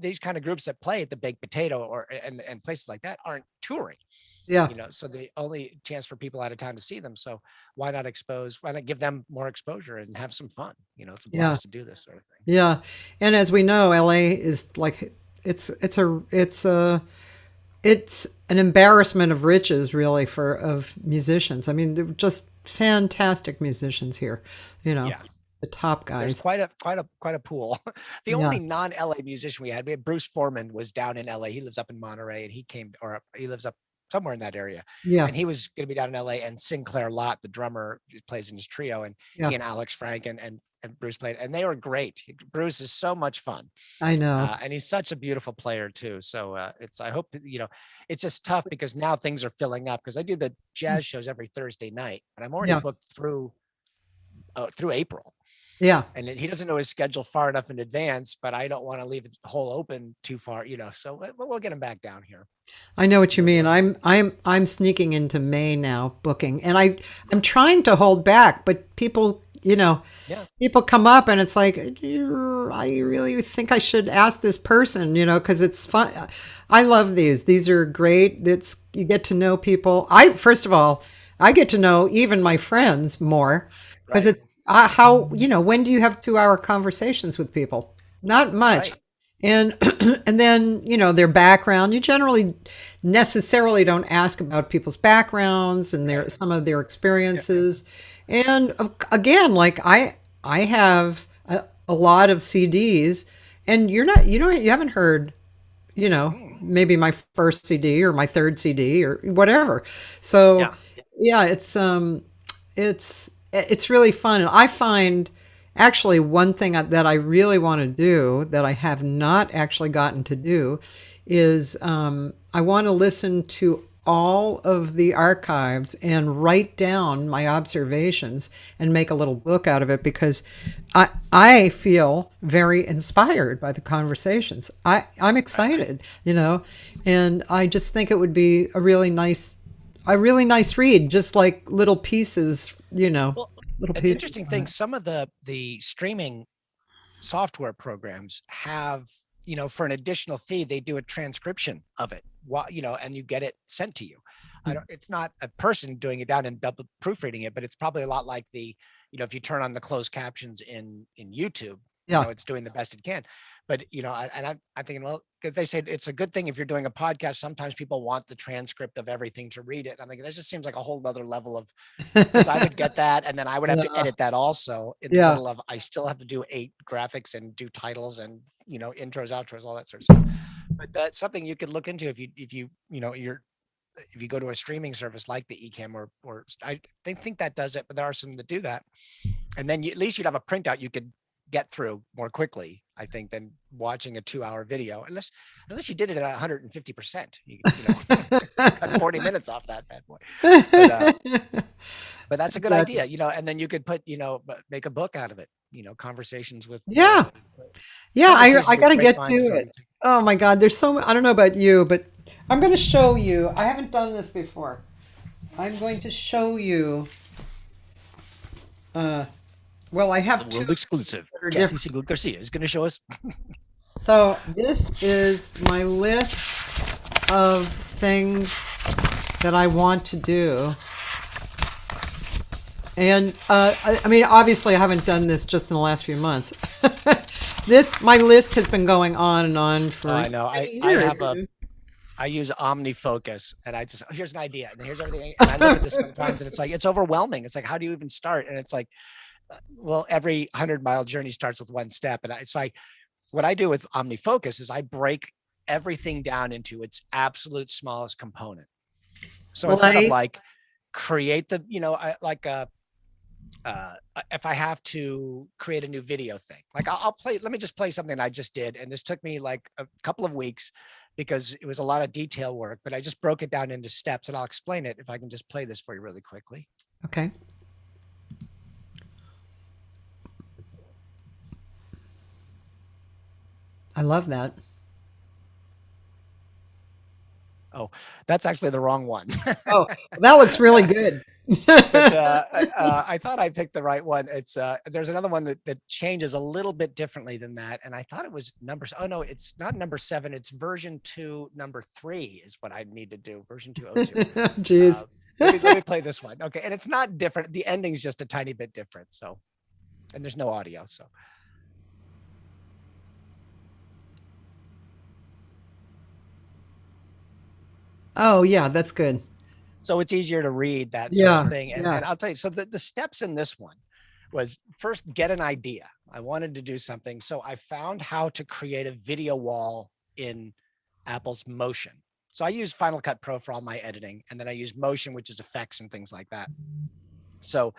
these kind of groups that play at the Baked Potato and places like that aren't touring. Yeah. So the only chance for people out of town to see them. So why not give them more exposure and have some fun? It's a blast to do this sort of thing. Yeah. And as we know, LA is like, it's an embarrassment of riches really of musicians. I mean, they're just fantastic musicians here, Yeah. the top There's guys. quite a pool. The Yeah. only non-LA musician we had Bruce Foreman was down in LA. He lives up in Monterey, and he lives up somewhere in that area. Yeah. And he was going to be down in LA, and Sinclair Lott, the drummer, plays in his trio, and Yeah. he and Alex Frank and Bruce played, and they were great. Bruce is so much fun. I know. And he's such a beautiful player too. So I hope that, it's just tough because now things are filling up, because I do the jazz shows every Thursday night, but I'm already Yeah. booked through April. Yeah. And he doesn't know his schedule far enough in advance, but I don't want to leave the hole open too far, so we'll get him back down here. I know what you mean. I'm sneaking into May now booking, and I'm trying to hold back, but people, people come up and it's like, I really think I should ask this person, because it's fun. I love these. These are great. You get to know people. First of all, I get to know even my friends more, because Right. it's when do you have 2-hour conversations with people? Not much. Right. And and then, their background. You generally necessarily don't ask about people's backgrounds and some of their experiences. And again, like I have a lot of CDs, and you haven't heard, maybe my first CD or my third CD or whatever. So yeah, it's really fun. And I find actually one thing that I really want to do that I have not actually gotten to do is I want to listen to all of the archives and write down my observations and make a little book out of it, because I feel very inspired by the conversations. I'm excited, and I just think it would be a really nice read, just like little pieces, Well, little an pieces. interesting thing, some of the streaming software programs have, for an additional fee, they do a transcription of it, and you get it sent to you. It's not a person doing it down and double proofreading it, but it's probably a lot like if you turn on the closed captions in YouTube, it's doing the best it can. But, I'm thinking, well, because they said it's a good thing if you're doing a podcast, sometimes people want the transcript of everything to read it. I'm like, that just seems like a whole other level of, because I would get that, and then I would have to edit that also in the middle of, I still have to do 8 graphics and do titles and, intros, outros, all that sort of stuff. But that's something you could look into if you go to a streaming service like the Ecamm, or I think that does it, but there are some that do that. And then at least you'd have a printout you could get through more quickly, I think, than watching a 2-hour video, unless you did it at 150%. You cut 40 minutes off that bad boy. But that's a good idea, and then you could make a book out of it, conversations with I got to get to it. Oh my God, there's I don't know about you, but I'm going to show you. I haven't done this before. I'm going to show you. Well, I have the world two exclusive. that are Cathy different. Segal-Garcia is going to show us. So this is my list of things that I want to do. And I mean, obviously, I haven't done this just in the last few months. My list has been going on and on for. I know. years. I use OmniFocus, and here's an idea, and here's everything. And I look at this sometimes, and it's overwhelming. It's like, how do you even start? And it's like, well, every 100-mile journey starts with one step. And it's like, what I do with OmniFocus is I break everything down into its absolute smallest component. So instead of like create the, if I have to create a new video thing, like let me just play something I just did. And this took me like a couple of weeks because it was a lot of detail work, but I just broke it down into steps, and I'll explain it if I can just play this for you really quickly. Okay. I love that. Oh, that's actually the wrong one. Oh, that looks really good. But I thought I picked the right one. It's there's another one that changes a little bit differently than that, and I thought it was oh no, it's not number 7. It's version 2, number 3 is what I need to do. Version 202. Jeez. Let me play this one. Okay, and it's not different. The ending's just a tiny bit different. So, and there's no audio. So. Oh yeah, that's good. So it's easier to read that sort of thing. And I'll tell you, so the steps in this one was first get an idea. I wanted to do something. So I found how to create a video wall in Apple's Motion. So I use Final Cut Pro for all my editing, and then I use Motion, which is effects and things like that. So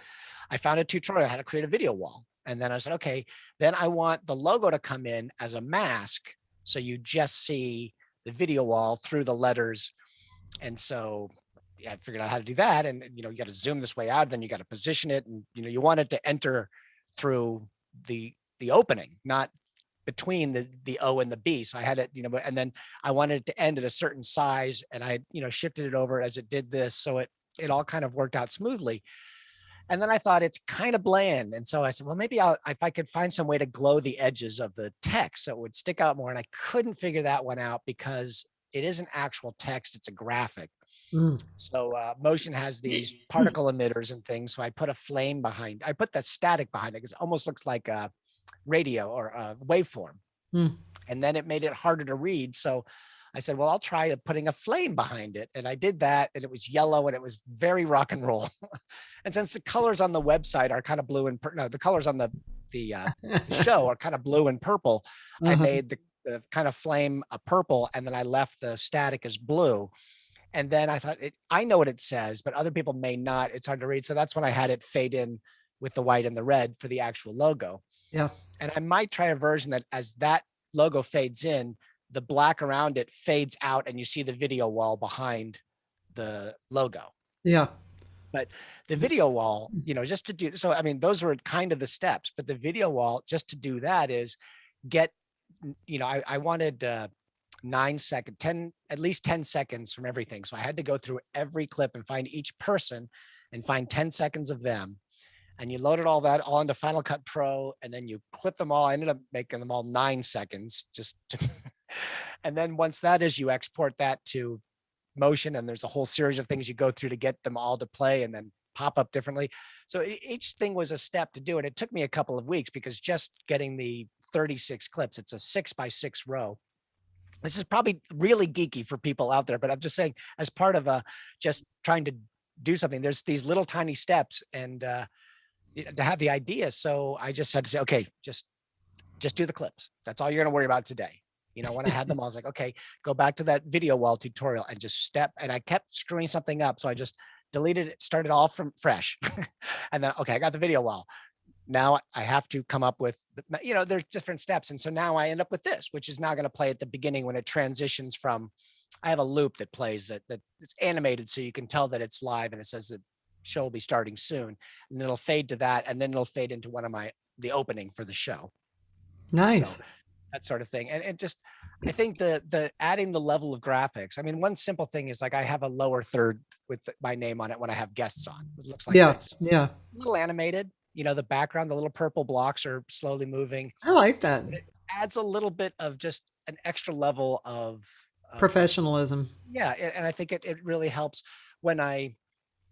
I found a tutorial on how to create a video wall. And then I said, okay, then I want the logo to come in as a mask. So you just see the video wall through the letters. And so I figured out how to do that. And, you got to zoom this way out, then you got to position it. And, you want it to enter through the opening, not between the O and the B. So I had it, and then I wanted it to end at a certain size, and I, shifted it over as it did this. So it all kind of worked out smoothly. And then I thought it's kind of bland. And so I said, well, maybe if I could find some way to glow the edges of the text so it would stick out more. And I couldn't figure that one out because it isn't actual text, it's a graphic. So Motion has these particle emitters and things. So I put a flame behind, I put that static behind it because it almost looks like a radio or a waveform. And then it made it harder to read. So I said, well, I'll try putting a flame behind it. And I did that, and it was yellow, and it was very rock and roll. And since the colors on the website are kind of blue and the colors on the show are kind of blue and purple, I made the kind of flame a purple, and then I left the static as blue. And then I thought, I know what it says, but other people may not. It's hard to read. So that's when I had it fade in with the white and the red for the actual logo. Yeah. And I might try a version that as that logo fades in, the black around it fades out and you see the video wall behind the logo. Yeah. But the video wall, just to do, so, I mean, those were kind of the steps, but the video wall, just to do that is get, I wanted 9 seconds, 10, at least 10 seconds from everything. So I had to go through every clip and find each person and find 10 seconds of them. And you loaded all that all into Final Cut Pro, and then you clip them all. I ended up making them all 9 seconds and then once that is, you export that to Motion, and there's a whole series of things you go through to get them all to play and then pop up differently. So each thing was a step to do it. It took me a couple of weeks because just getting the 36 clips, it's a 6x6 row. This is probably really geeky for people out there, but I'm just saying, as part of just trying to do something, there's these little tiny steps, and to have the idea. So I just had to say, okay, just do the clips. That's all you're going to worry about today. When I had them, I was like, okay, go back to that video wall tutorial and just step. And I kept screwing something up. So I just deleted it, started all from fresh. And then, okay, I got the video wall. Now I have to come up with, there's different steps. And so now I end up with this, which is now going to play at the beginning when it transitions from, I have a loop that plays that it's animated. So you can tell that it's live, and it says the show will be starting soon, and it'll fade to that. And then it'll fade into the opening for the show. Nice. So, that sort of thing. And it just, I think the adding the level of graphics, I mean, one simple thing is like I have a lower third with my name on it when I have guests on. It looks like this. Yeah. A little animated, the background, the little purple blocks are slowly moving. I like that. It adds a little bit of just an extra level of professionalism. Yeah. And I think it really helps when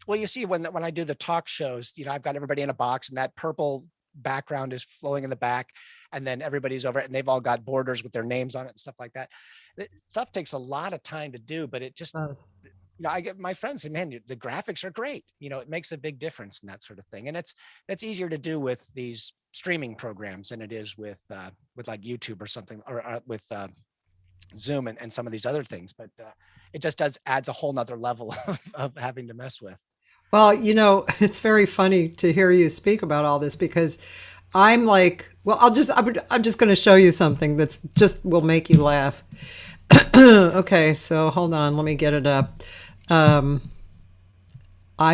you see when I do the talk shows, I've got everybody in a box, and that purple background is flowing in the back, and then everybody's over it, and they've all got borders with their names on it and stuff like that. Stuff takes a lot of time to do, but it just, I get my friends say, man, the graphics are great. It makes a big difference and that sort of thing. And it's easier to do with these streaming programs than it is with like YouTube or something, or with Zoom and some of these other things. But it just adds a whole nother level of having to mess with. Well, it's very funny to hear you speak about all this, because I'm like, well, I'm just going to show you something that's just will make you laugh. Okay, so hold on, let me get it up. I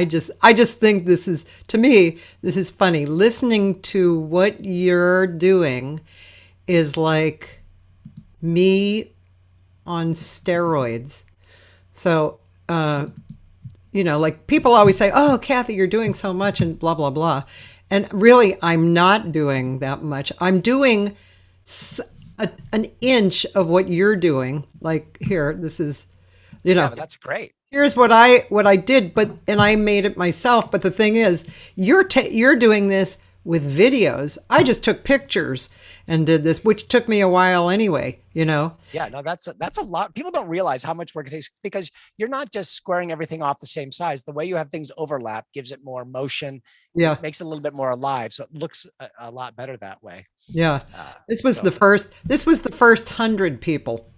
just think this is, to me, this is funny. Listening to what you're doing is like me on steroids. So, like people always say, oh, Cathy, you're doing so much and blah, blah, blah. And really, I'm not doing that much. I'm doing an inch of what you're doing. Like here, this is, Yeah, but that's great. Here's what I did, and I made it myself. But the thing is, you're doing this with videos. I just took pictures and did this, which took me a while anyway, you know? Yeah, no, that's a lot. People don't realize how much work it takes because you're not just squaring everything off the same size. The way you have things overlap gives it more motion. Yeah. It makes it a little bit more alive. So it looks a lot better that way. Yeah. This was so- the first 100 people.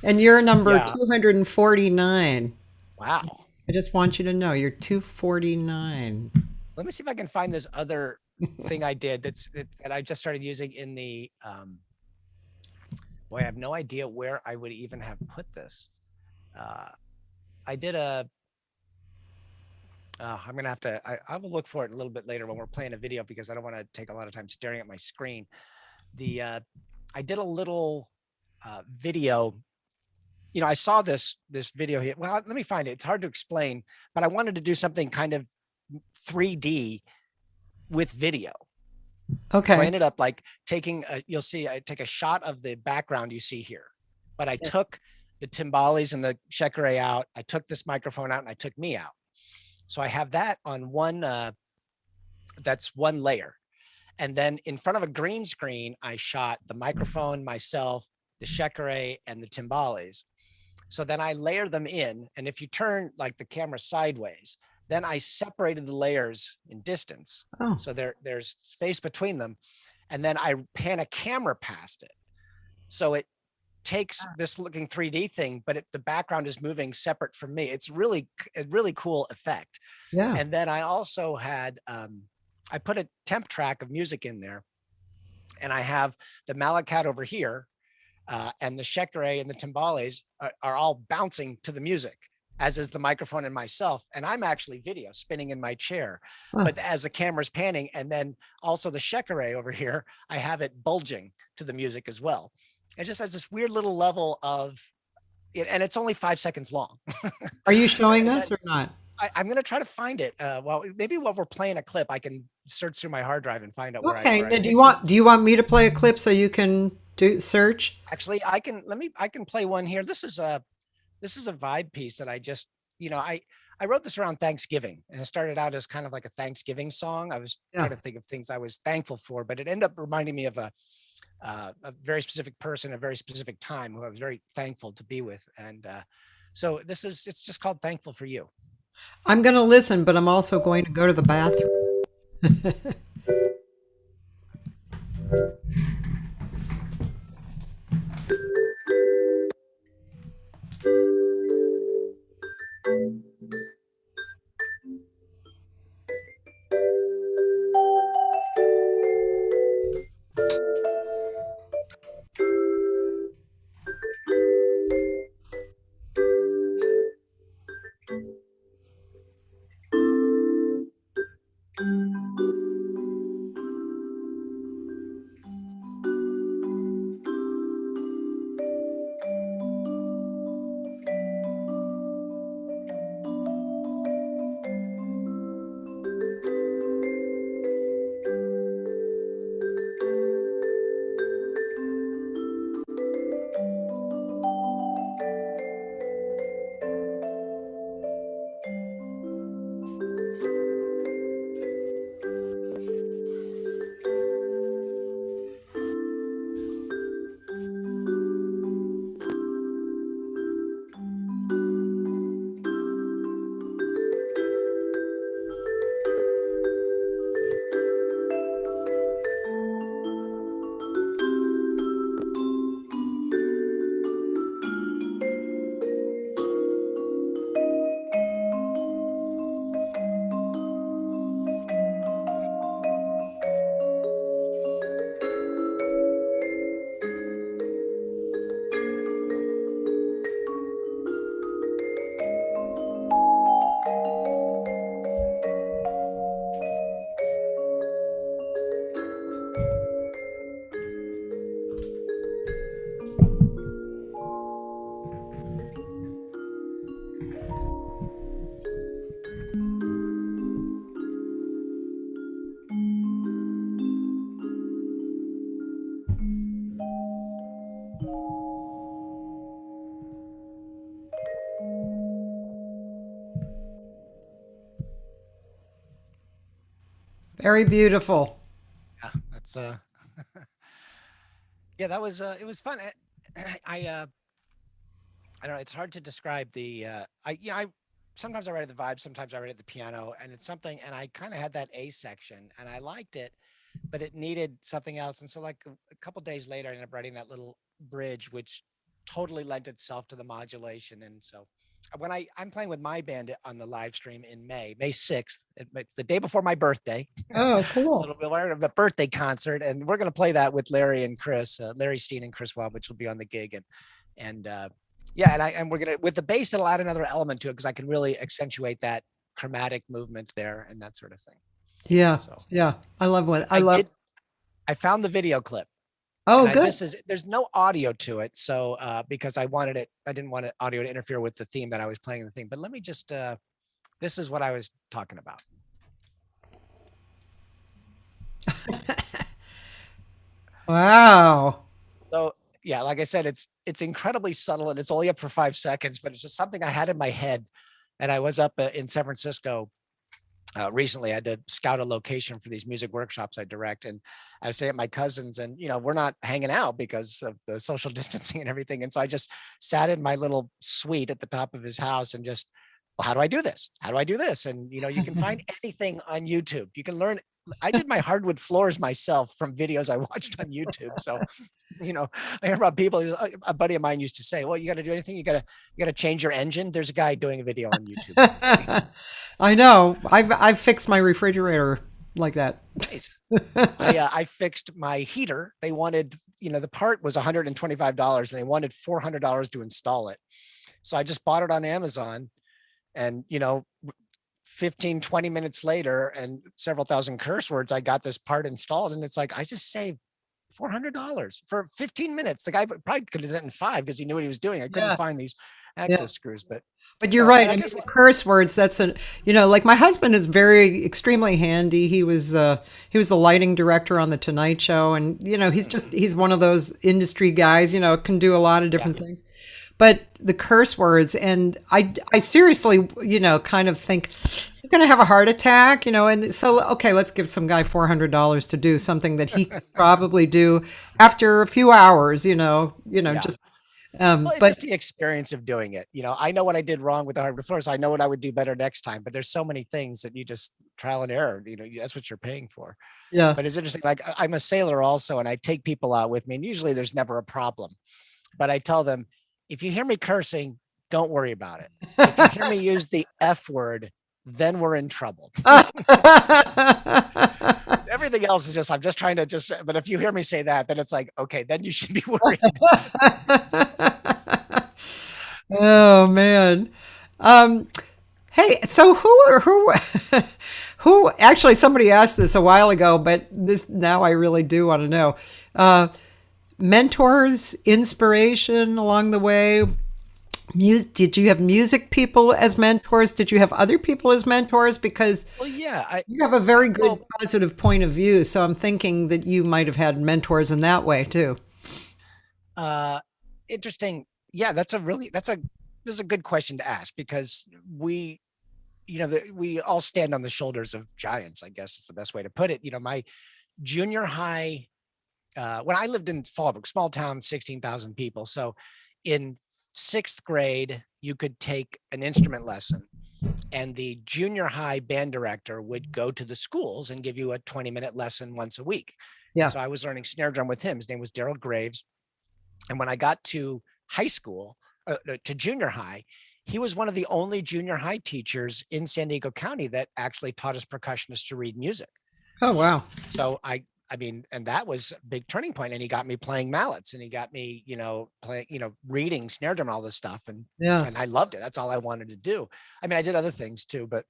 And you're number Yeah. 249. Wow. I just want you to know you're 249. Let me see if I can find this other thing I did that I just started using in the boy, I have no idea where I would even have put this. I did I'm gonna have to I will look for it a little bit later when we're playing a video because I don't want to take a lot of time staring at my screen. I did a little video. You know, I saw this video here. Well, let me find it. It's hard to explain, but I wanted to do something kind of 3D with video. Okay. So I ended up like taking you'll see I take a shot of the background you see here, but I took the timbales and the shekere out. I took this microphone out and I took me out. So I have that on one, that's one layer. And then in front of a green screen, I shot the microphone, myself, the shekere and the timbales. So then I layer them in. And if you turn like the camera sideways, then I separated the layers in distance. Oh. So there's space between them. And then I pan a camera past it. So it takes this looking 3D thing, but the background is moving separate from me. It's really a really cool effect. Yeah. And then I also had, I put a temp track of music in there and I have the malakat over here and the shekere and the timbales are all bouncing to the music, as is the microphone and myself. And I'm actually video spinning in my chair, but as the camera's panning, and then also the shekere over here, I have it bulging to the music as well. It just has this weird little level of it, and it's only 5 seconds long. Are you showing us or not? I'm going to try to find it. Well, maybe while we're playing a clip, I can search through my hard drive and find out where Okay. where Now, do you want me to play a clip so you can do search? Actually, I can play one here. This is a vibe piece that I just, you know, I wrote this around Thanksgiving, and it started out as kind of like a Thanksgiving song. I was trying to think of things I was thankful for, but it ended up reminding me of a very specific person, a very specific time who I was very thankful to be with. And so it's just called Thankful for You. I'm going to listen, but I'm also going to go to the bathroom. Very beautiful. Yeah, that's yeah, that was it was fun. I don't know, it's hard to describe the I sometimes I write at the vibe, sometimes I write at the piano, and it's something, and I kind of had that A section and I liked it, but it needed something else. And so like a couple days later, I ended up writing that little bridge, which totally lent itself to the modulation. And so I'm playing with my band on the live stream in May 6th. It's the day before my birthday. Oh, So cool. it'll be a birthday concert, and we're going to play that with Larry and Chris, Larry Steen and Chris Webb, which will be on the gig. And yeah, and we're gonna, with the bass, it'll add another element to it because I can really accentuate that chromatic movement there and that sort of thing. Yeah. So Yeah. I love what I love. I found the video clip. Oh, And good. there's no audio to it, so because I didn't want audio to interfere with the theme that I was playing in the theme. But let me just this is what I was talking about. Wow. So yeah, like I said, it's incredibly subtle and it's only up for 5 seconds, but it's just something I had in my head. And I was up in San Francisco recently. I had to scout a location for these music workshops I direct, and I was staying at my cousin's, and we're not hanging out because of the social distancing and everything. And so I just sat in my little suite at the top of his house and just, well, how do I do this? How do I do this? And you can find anything on YouTube. You can learn. I did my hardwood floors myself from videos I watched on YouTube. So, I hear about people. A buddy of mine used to say, "Well, you got to do anything. You got to change your engine." There's a guy doing a video on YouTube. I know. I've fixed my refrigerator like that. Nice. I fixed my heater. They wanted, the part was $125 and they wanted $400 to install it. So I just bought it on Amazon, and 15-20 minutes later and several thousand curse words, I got this part installed, and it's like I just saved $400 for 15 minutes. The guy probably could have done it in 5 because he knew what he was doing. I couldn't Yeah. find these Yeah. access screws, but you're right. and I I mean, guess the curse words. That's like my husband is very extremely handy. He was the lighting director on the Tonight Show, and he's one of those industry guys. Can do a lot of different things. But the curse words, and I seriously, kind of think he's going to have a heart attack, and so, okay, let's give some guy $400 to do something that he could probably do after a few hours, just, well, it's but just the experience of doing it. I know what I did wrong with the hardwood floors. I know what I would do better next time, but there's so many things that you just trial and error, that's what you're paying for. yeah. But it's interesting. Like I'm a sailor also, and I take people out with me, and usually there's never a problem, but I tell them, if you hear me cursing, don't worry about it. If you hear me use the F word, then we're in trouble. Everything else is I'm just trying to but if you hear me say that, then it's like, okay, then you should be worried. Oh man. Hey, so who actually, somebody asked this a while ago, but now I really do want to know. Mentors, inspiration along the way. Did you have music people as mentors? Did you have other people as mentors? Because you have a very good positive point of view. So I'm thinking that you might have had mentors in that way too. Interesting. Yeah, this is a good question to ask, because we all stand on the shoulders of giants, I guess is the best way to put it. My junior high, when I lived in Fallbrook, small town, 16,000 people. So in 6th grade, you could take an instrument lesson, and the junior high band director would go to the schools and give you a 20-minute lesson once a week. Yeah. So I was learning snare drum with him. His name was Daryl Graves. And when I got to high school, to junior high, he was one of the only junior high teachers in San Diego County that actually taught us percussionists to read music. Oh, wow. So and that was a big turning point. And he got me playing mallets, and he got me, playing, reading snare drum and all this stuff. And I loved it. That's all I wanted to do. I mean, I did other things too, but,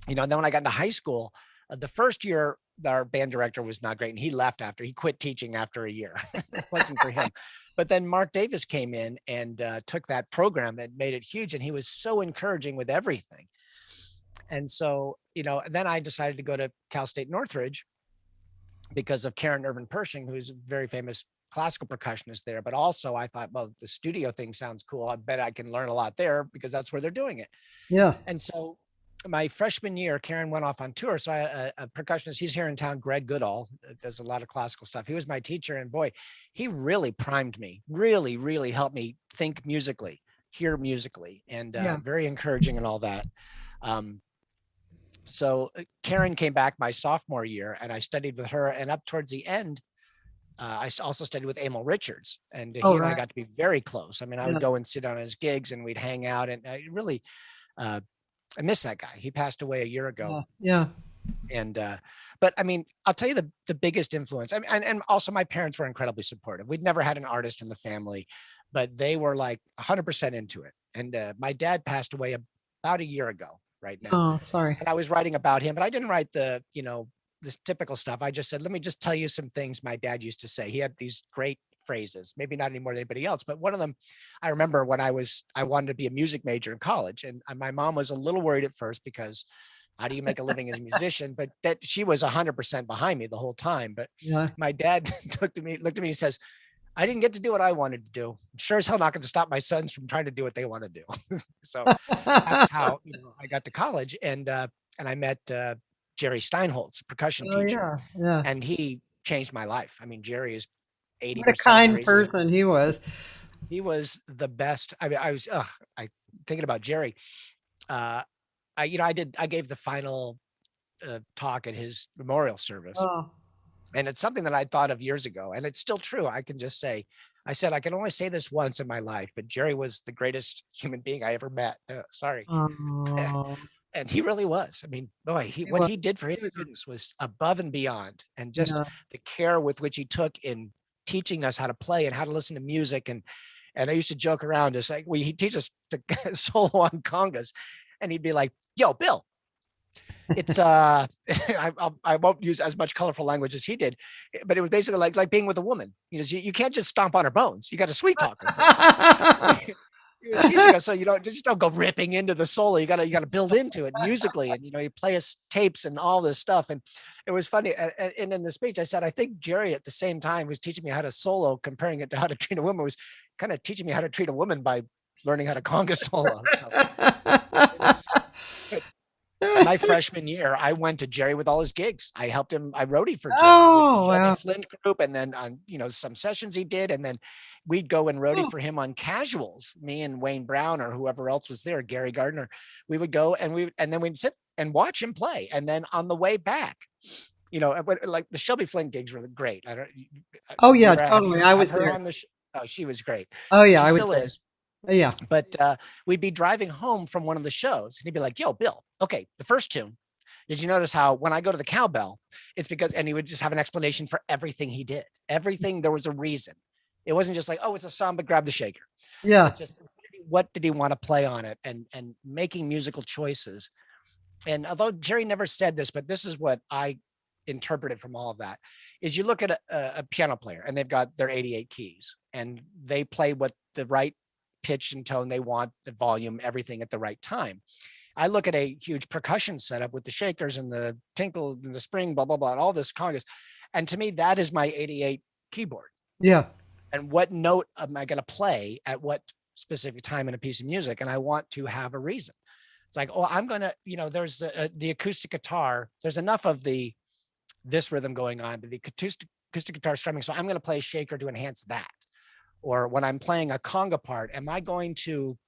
and then when I got into high school, the first year, our band director was not great, and he left he quit teaching after a year. It wasn't for him. But then Mark Davis came in and took that program and made it huge. And he was so encouraging with everything. And so, then I decided to go to Cal State Northridge because of Karen Irvin Pershing, who's a very famous classical percussionist there. But also I thought, well, the studio thing sounds cool. I bet I can learn a lot there because that's where they're doing it. Yeah. And so my freshman year, Karen went off on tour. So I had a percussionist, he's here in town, Greg Goodall, does a lot of classical stuff. He was my teacher, and boy, he really primed me, really, really helped me think musically, hear musically, and very encouraging and all that. So Karen came back my sophomore year, and I studied with her, and up towards the end, I also studied with Emil Richards, and he and I got to be very close. I mean, I would go and sit on his gigs, and we'd hang out, and I really, I miss that guy. He passed away a year ago. Yeah. And, but I mean, I'll tell you the biggest influence. I mean, and also my parents were incredibly supportive. We'd never had an artist in the family, but they were like 100% into it. And my dad passed away about a year ago right now. Oh, sorry. And I was writing about him, but I didn't write the, you know, this typical stuff. I just said, let me just tell you some things my dad used to say. He had these great phrases, maybe not any more than anybody else, but one of them, I remember when I wanted to be a music major in college, and my mom was a little worried at first because how do you make a living as a musician? But that she was 100% behind me the whole time. But my dad looked at me and says, I didn't get to do what I wanted to do. I'm sure as hell not going to stop my sons from trying to do what they want to do. So that's how I got to college, and I met Jerry Steinholtz, a percussion teacher, and he changed my life. I mean, Jerry is 80%. What a kind person he was. He was the best. I mean, I was thinking about Jerry. I gave the final talk at his memorial service, and it's something that I thought of years ago, and it's still true. I can just say, I said, I can only say this once in my life, but Jerry was the greatest human being I ever met. Sorry. And he really was. I mean, boy, what he did for his students was above and beyond, and just the care with which he took in teaching us how to play and how to listen to music. And I used to joke around, just like he'd teach us to solo on congas, and he'd be like, yo, Bill, it's I won't use as much colorful language as he did, but it was basically like being with a woman. You can't just stomp on her bones. You got to sweet talk her. He was teaching us, so you don't go ripping into the solo. You gotta build into it musically, and you play us tapes and all this stuff. And it was funny. And in the speech, I said, I think Jerry at the same time was teaching me how to solo, comparing it to how to treat a woman, was kind of teaching me how to treat a woman by learning how to conga solo. So my freshman year, I went to Jerry with all his gigs. I helped him. I roadied for Jerry with the Shelby Flint group, and then on some sessions he did, and then we'd go and roadie for him on casuals. Me and Wayne Brown or whoever else was there, Gary Gardner. We would go and then we'd sit and watch him play, and then on the way back, like the Shelby Flint gigs were great. Totally. I was there on the she was great. Oh yeah, she I still is. Yeah. But we'd be driving home from one of the shows, and he'd be like, yo, Bill, okay, the first tune, did you notice how when I go to the cowbell, it's because, and he would just have an explanation for everything he did. Everything, there was a reason. It wasn't just like, oh, it's a samba, grab the shaker. Yeah. Just what did he want to play on it, and making musical choices. And although Jerry never said this, but this is what I interpreted from all of that, is you look at a piano player, and they've got their 88 keys, and they play what the right pitch and tone they want, the volume, everything at the right time. I look at a huge percussion setup with the shakers and the tinkle and the spring, blah, blah, blah, and all this congas. And to me, that is my 88 keyboard. Yeah. And what note am I going to play at what specific time in a piece of music? And I want to have a reason. It's like, oh, I'm going to, there's the acoustic guitar. There's enough of this rhythm going on, but the acoustic guitar strumming. So I'm going to play a shaker to enhance that. Or when I'm playing a conga part, am I going to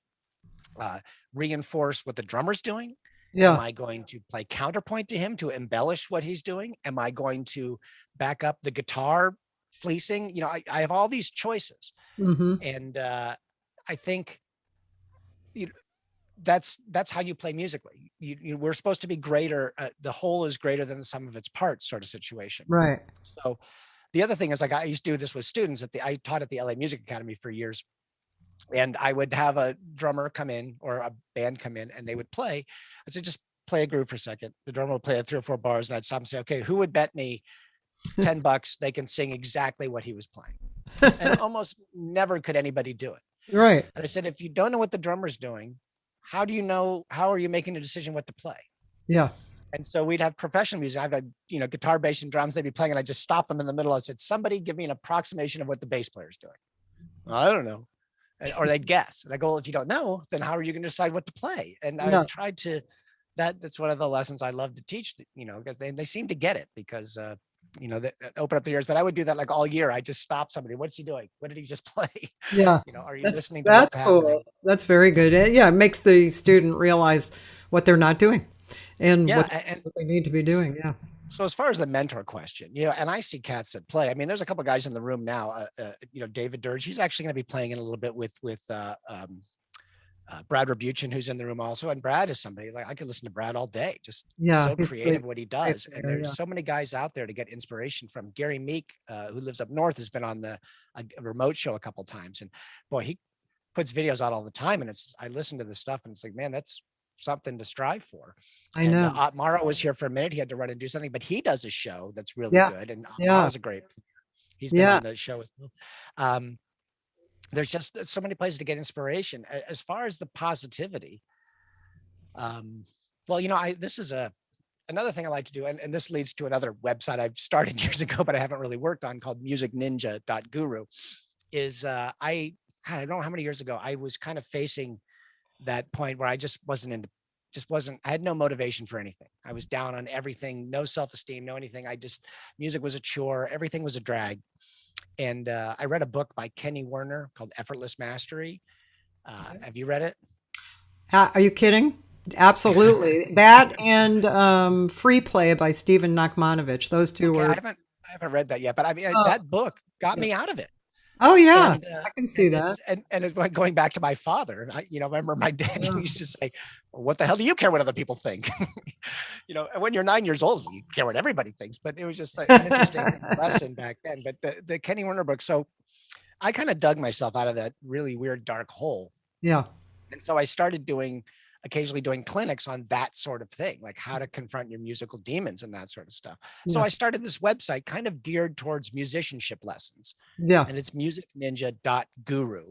reinforce what the drummer's doing? Yeah. Am I going to play counterpoint to him to embellish what he's doing? Am I going to back up the guitar fleecing? I have all these choices. Mm-hmm. And I think that's how you play musically. We're supposed to be greater. The whole is greater than the sum of its parts, sort of situation. Right. So the other thing is, I used to do this with students I taught at the LA Music Academy for years. And I would have a drummer come in or a band come in, and they would play. I said, just play a groove for a second. The drummer would play 3 or 4 bars, and I'd stop and say, okay, who would bet me $10 they can sing exactly what he was playing? And almost never could anybody do it. Right. And I said, if you don't know what the drummer's doing, how are you making a decision what to play? Yeah. And so we'd have professional music. I've had, guitar, bass, and drums. They'd be playing, and I just stop them in the middle. I said, somebody give me an approximation of what the bass player's doing. Well, I don't know. Or they'd guess. And I go, well, if you don't know, then how are you going to decide what to play? And I tried to, that's one of the lessons I love to teach, because they seem to get it because, they open up their ears. But I would do that like all year. I just stop somebody. What's he doing? What did he just play? Yeah. Are you That's listening to what's happening? cool. That's very good. Yeah, it makes the student realize what they're not doing and what they need to be doing. Yeah. So as far as the mentor question, and I see cats that play. I mean, there's a couple of guys in the room now. David Dirge, he's actually going to be playing in a little bit with Brad Rebuchin, who's in the room also. And Brad is somebody like I could listen to Brad all day, just so creative what he does. And there's so many guys out there to get inspiration from. Gary Meek, who lives up north, has been on a remote show a couple of times. And boy, he puts videos out all the time. And I listen to this stuff and it's like, man, that's something to strive for. I know. Mara was here for a minute. He had to run and do something, but he does a show that's really good. And Mara's a great, he's been on the show as well. There's just so many places to get inspiration. As far as the positivity, this is another thing I like to do, and this leads to another website I've started years ago, but I haven't really worked on, called musicninja.guru. I don't know how many years ago I was kind of facing that point where I just wasn't, I had no motivation for anything. I was down on everything, no self-esteem, no anything. Music was a chore. Everything was a drag. And I read a book by Kenny Werner called Effortless Mastery. Have you read it? Are you kidding? Absolutely. That and Free Play by Stephen Nachmanovich. Those two were. I haven't read that yet, but I mean, that book got me out of it. Oh yeah, I can see that. And it's like going back to my father. I remember my dad used to say, well, "What the hell do you care what other people think?" And when you're 9 years old, you care what everybody thinks. But it was just like an interesting lesson back then. But the Kenny Werner book. So I kind of dug myself out of that really weird dark hole. Yeah. And so I started occasionally doing clinics on that sort of thing, like how to confront your musical demons and that sort of stuff. Yeah. So I started this website kind of geared towards musicianship lessons. Yeah. And it's musicninja.guru.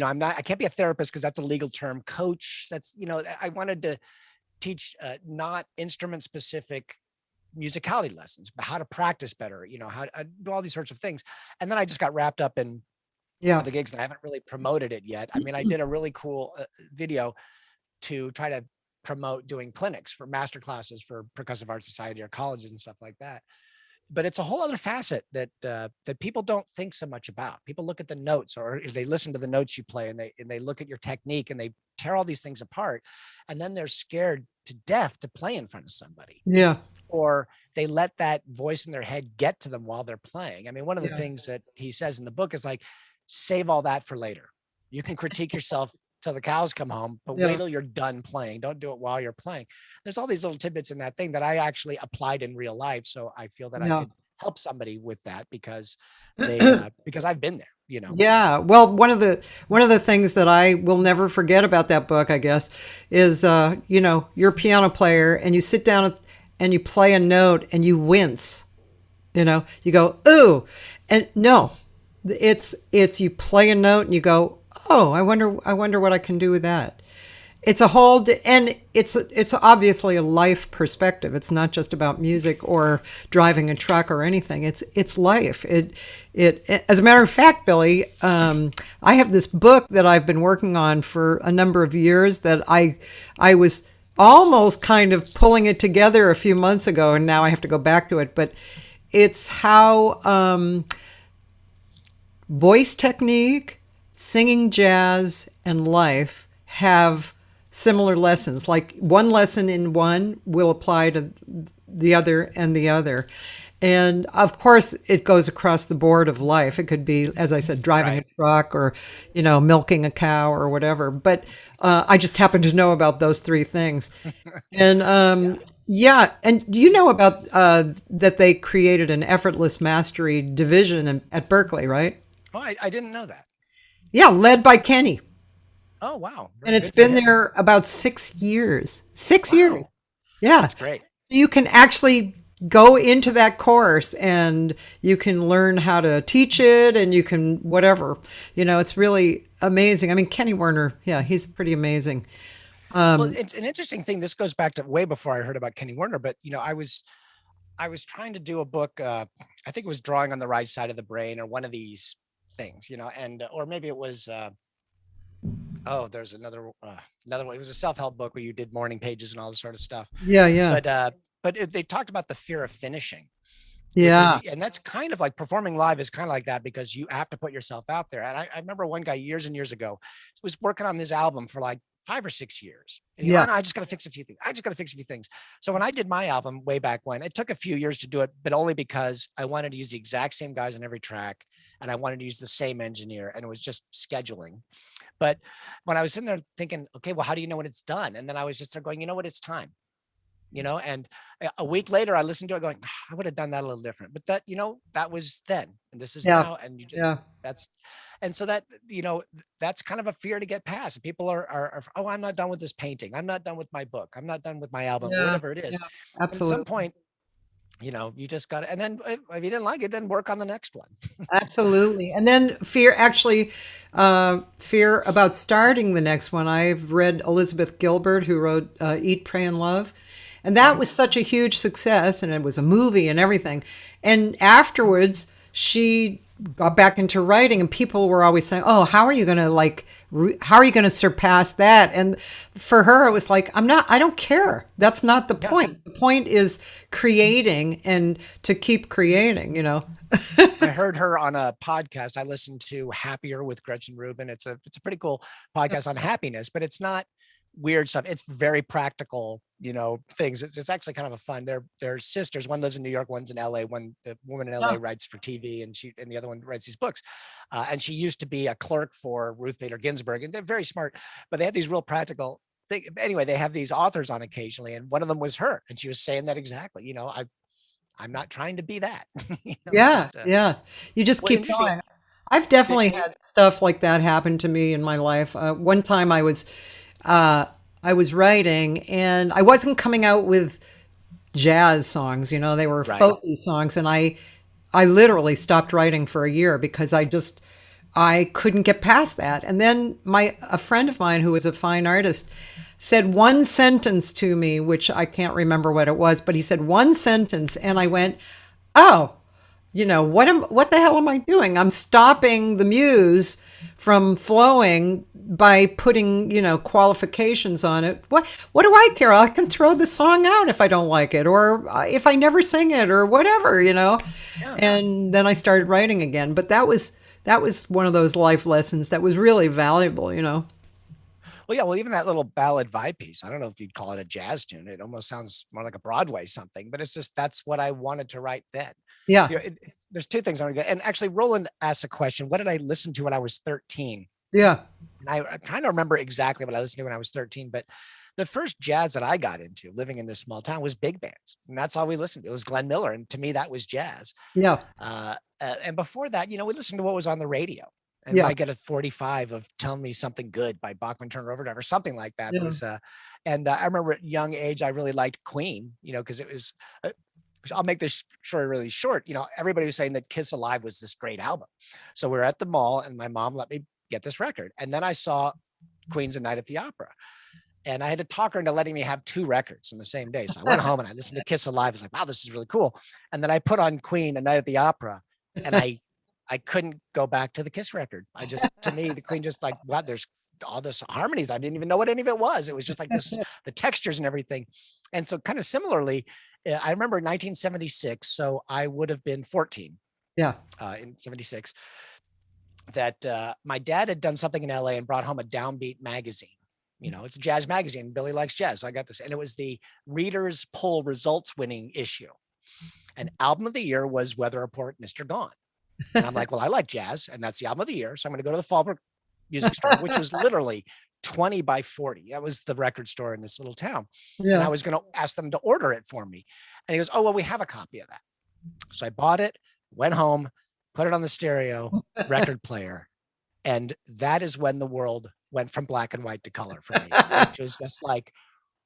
I can't be a therapist because that's a legal term. Coach, that's, I wanted to teach not instrument specific musicality lessons, but how to practice better, how to do all these sorts of things. And then I just got wrapped up in the gigs and I haven't really promoted it yet. I mean, I did a really cool video to try to promote doing clinics for master classes for Percussive Art Society or colleges and stuff like that. But it's a whole other facet that people don't think so much about. People look at the notes, or they listen to the notes you play, and they look at your technique and they tear all these things apart, and then they're scared to death to play in front of somebody. Yeah. Or they let that voice in their head get to them while they're playing. I mean, one of the things that he says in the book is like, save all that for later. You can critique yourself till the cows come home, but wait till you're done playing. Don't do it while you're playing. There's all these little tidbits in that thing that I actually applied in real life. So I feel that I could help somebody with that because because I've been there, Yeah. Well, one of the things that I will never forget about that book, I guess, is, you're a piano player and you sit down and you play a note and you wince, you go, ooh, and no, it's you play a note and you go, oh, I wonder what I can do with that. It's a whole, and it's obviously a life perspective. It's not just about music or driving a truck or anything. It's life. It as a matter of fact, Billy, I have this book that I've been working on for a number of years that I was almost kind of pulling it together a few months ago, and now I have to go back to it. But it's how voice technique, singing, jazz, and life have similar lessons. Like one lesson in one will apply to the other and the other. And of course, it goes across the board of life. It could be, as I said, driving a truck or, milking a cow or whatever. But I just happen to know about those three things. And and do you know about that they created an effortless mastery division at Berkeley, right? Oh, I didn't know that. Yeah, led by Kenny. Oh, wow. And it's been there about 6 years. 6 years. Yeah. That's great. You can actually go into that course and you can learn how to teach it and you can whatever. It's really amazing. I mean, Kenny Werner, he's pretty amazing. Well, it's an interesting thing. This goes back to way before I heard about Kenny Werner, but I was trying to do a book. I think it was Drawing on the Right Side of the Brain or one of these things, and or maybe it was Oh, there's another one. It was a self-help book where you did morning pages and all this sort of stuff. Yeah, yeah, But they talked about the fear of finishing, yeah, and that's kind of like performing live is kind of like that because you have to put yourself out there. And I remember one guy years and years ago was working on this album for like 5 or 6 years. And he yeah. went, "No, I just got to fix a few things. I just got to fix a few things." So when I did my album way back when, it took a few years to do it, but only because I wanted to use the exact same guys on every track. And I wanted to use the same engineer, and it was just scheduling. But when I was sitting there thinking, okay, well, how do you know when it's done? And then I was just there going, you know what, it's time. And a week later I listened to it going, I would have done that a little different, but that, that was then, and this is Yeah. now. And you just, Yeah. and so that, that's kind of a fear to get past. People are, oh, I'm not done with this painting. I'm not done with my book. I'm not done with my album, Yeah. whatever it is. Yeah. At Absolutely. some point, you just got to, and then if you didn't like it, then work on the next one. Absolutely. And then fear about starting the next one. I've read Elizabeth Gilbert, who wrote Eat, Pray, and Love. And that was such a huge success, and it was a movie and everything. And afterwards, she got back into writing, and people were always saying, "Oh, how are you going to surpass that?" And for her, it was like, I don't care. That's not the point. The point is creating and to keep creating, I heard her on a podcast. I listened to Happier with Gretchen Rubin. It's a pretty cool podcast on happiness, but it's not weird stuff. It's very practical, things. It's actually kind of a fun. They're sisters. One lives in New York, one's in LA. The woman in LA writes for TV, and the other one writes these books. And she used to be a clerk for Ruth Bader Ginsburg, and they're very smart, but they have these real practical things. Anyway, they have these authors on occasionally, and one of them was her, and she was saying that exactly. I'm not trying to be that. Yeah. You just keep going. I've definitely had stuff like that happen to me in my life. One time I was writing, and I wasn't coming out with jazz songs, they were folky songs. And I literally stopped writing for a year because I couldn't get past that. And then a friend of mine who was a fine artist said one sentence to me, which I can't remember what it was, but he said one sentence, and I went, "Oh, what the hell am I doing? I'm stopping the muse from flowing by putting, qualifications on it. What do I care? I can throw the song out if I don't like it, or if I never sing it, or whatever, Yeah. And then I started writing again. But that was one of those life lessons that was really valuable, Well, yeah. Well, even that little ballad vibe piece, I don't know if you'd call it a jazz tune. It almost sounds more like a Broadway something, but it's just, that's what I wanted to write then. Yeah. There's two things I want to get. And actually, Roland asked a question. What did I listen to when I was 13? Yeah. And I'm trying to remember exactly what I listened to when I was 13, but the first jazz that I got into living in this small town was big bands. And that's all we listened to. It was Glenn Miller. And to me, that was jazz. Yeah. And before that, we listened to what was on the radio. And I get a 45 of Tell Me Something Good by Bachman Turner Overdrive or something like that. It was, and I remember at young age, I really liked Queen, because it was, I'll make this story really short. Everybody was saying that Kiss Alive was this great album. So we were at the mall, and my mom let me get this record. And then I saw Queen's A Night at the Opera. And I had to talk her into letting me have 2 records in the same day. So I went home and I listened to Kiss Alive. I was like, wow, this is really cool. And then I put on Queen A Night at the Opera, and I couldn't go back to the Kiss record. To me, the Queen just like, wow, there's all this harmonies. I didn't even know what any of it was. It was just like this, the textures and everything. And so kind of similarly, I remember 1976. So I would have been 14. Yeah. In 76, that my dad had done something in LA and brought home a Downbeat magazine. It's a jazz magazine. Billy likes jazz. So I got this, and it was the Reader's Poll results winning issue. And album of the year was Weather Report, Mr. Gone. And I'm like, well, I like jazz, and that's the album of the year. So I'm going to go to the Fallbrook Music Store, which was literally 20 by 40. That was the record store in this little town. Yeah. And I was going to ask them to order it for me. And he goes, oh, well, we have a copy of that. So I bought it, went home, put it on the stereo record player. And that is when the world went from black and white to color for me. Which was just like,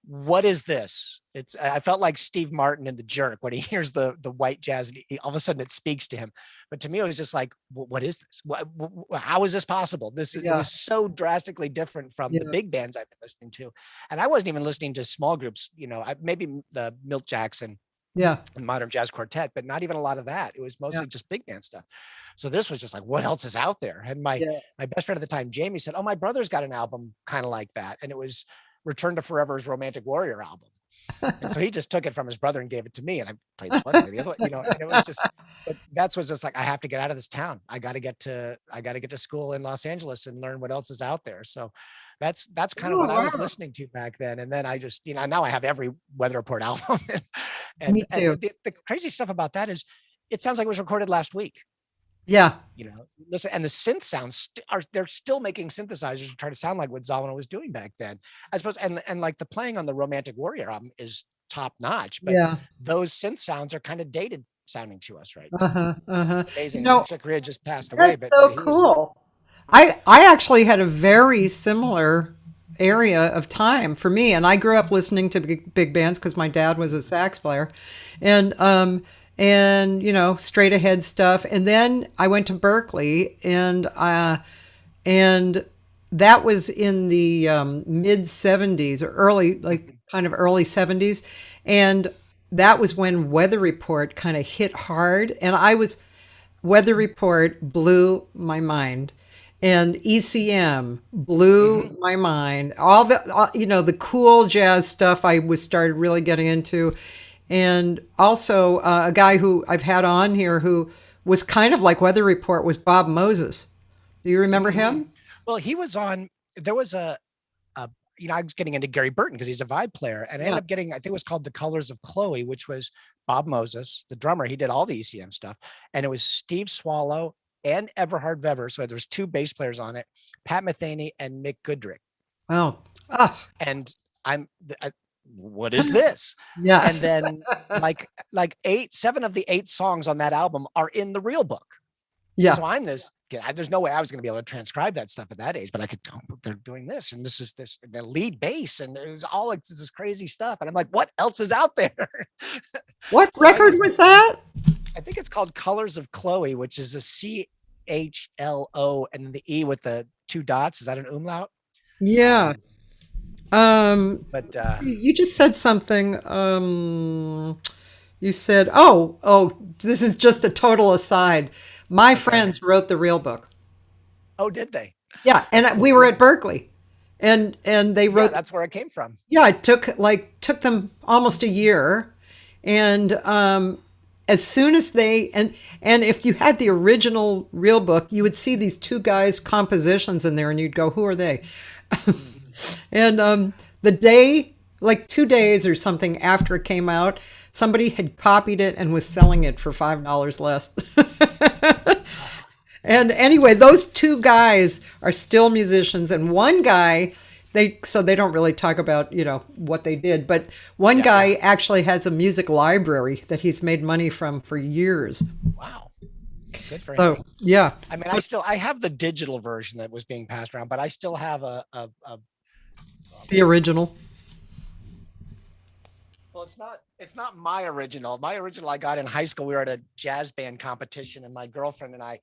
what is this? I felt like Steve Martin in The Jerk when he hears the white jazz, and all of a sudden it speaks to him. But to me, it was just like, what is this? How is this possible? It was so drastically different from the big bands I've been listening to. And I wasn't even listening to small groups, maybe the Milt Jackson Yeah. and modern jazz quartet, but not even a lot of that. It was mostly just big band stuff. So this was just like, what else is out there? And my best friend at the time, Jamie, said, oh, my brother's got an album kind of like that. And it was Return to Forever's Romantic Warrior album. And so he just took it from his brother and gave it to me. And I played the one, played the other one, and it was just, but that's was just like, I have to get out of this town. I got to get to school in Los Angeles and learn what else is out there. So that's kind of what I was listening to back then. And then I just, now I have every Weather Report album. and the crazy stuff about that is it sounds like it was recorded last week. Yeah. Listen, and the synth sounds they're still making synthesizers to try to sound like what Zawinul was doing back then. I suppose, and like the playing on the Romantic Warrior album is top notch, but those synth sounds are kind of dated sounding to us right now. Amazing. Chick Corea just passed away, but so cool. I actually had a very similar area of time for me, and I grew up listening to big bands because my dad was a sax player, and straight ahead stuff. And then I went to Berkeley, and that was in the mid 70s or early 70s. And that was when Weather Report kind of hit hard. And Weather Report blew my mind. And ECM blew my mind. All the cool jazz stuff I started really getting into. And also a guy who I've had on here who was kind of like Weather Report was Bob Moses. Do you remember him? Well, he was on, there was I was getting into Gary Burton because he's a vibe player, and I ended up getting, I think it was called The Colors of Chloe, which was Bob Moses, the drummer. He did all the ECM stuff. And it was Steve Swallow and Eberhard Weber. So there's two bass players on it, Pat Metheny and Mick Goodrick. Oh. And what is this? Yeah. And then like 7 of the 8 songs on that album are in the real book. Yeah. So there's no way I was going to be able to transcribe that stuff at that age, but I could, they're doing this, and this is the lead bass, and it was all this crazy stuff. And I'm like, what else is out there? What record was that? I think it's called Colors of Chloe, which is a CHLO and the E with the 2 dots. Is that an umlaut? Yeah. But you just said something. You said, this is just a total aside. My friends wrote the real book. Oh, did they? Yeah, and we were at Berkeley, and they wrote. Yeah, that's where it came from. Yeah, it took them almost a year, and as soon as and if you had the original real book, you would see these 2 guys' compositions in there, and you'd go, "Who are they?" And the day, 2 days or something after it came out, somebody had copied it and was selling it for $5 less. And anyway, those 2 guys are still musicians, and one guy, they don't really talk about, what they did, but one guy actually has a music library that he's made money from for years. Wow. Good for him. So, yeah. I mean, I have the digital version that was being passed around, but I still have the original. Well, it's not my original. My original I got in high school. We were at a jazz band competition, and my girlfriend and I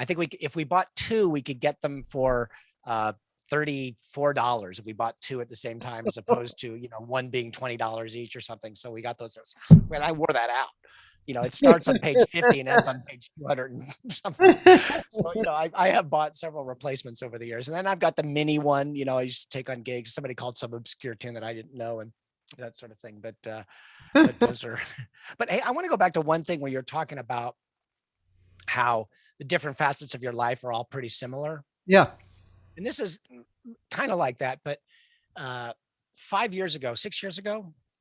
think if we bought 2, we could get them for $34 if we bought 2 at the same time, as opposed to, one being $20 each or something. So we got those. When I wore that out. It starts on page 50 and ends on page 200 and something. So, I have bought several replacements over the years. And then I've got the mini one, I used to take on gigs. Somebody called some obscure tune that I didn't know, and that sort of thing. But those are, but hey, I want to go back to one thing where you're talking about how the different facets of your life are all pretty similar. Yeah. And this is kind of like that, but 6 years ago,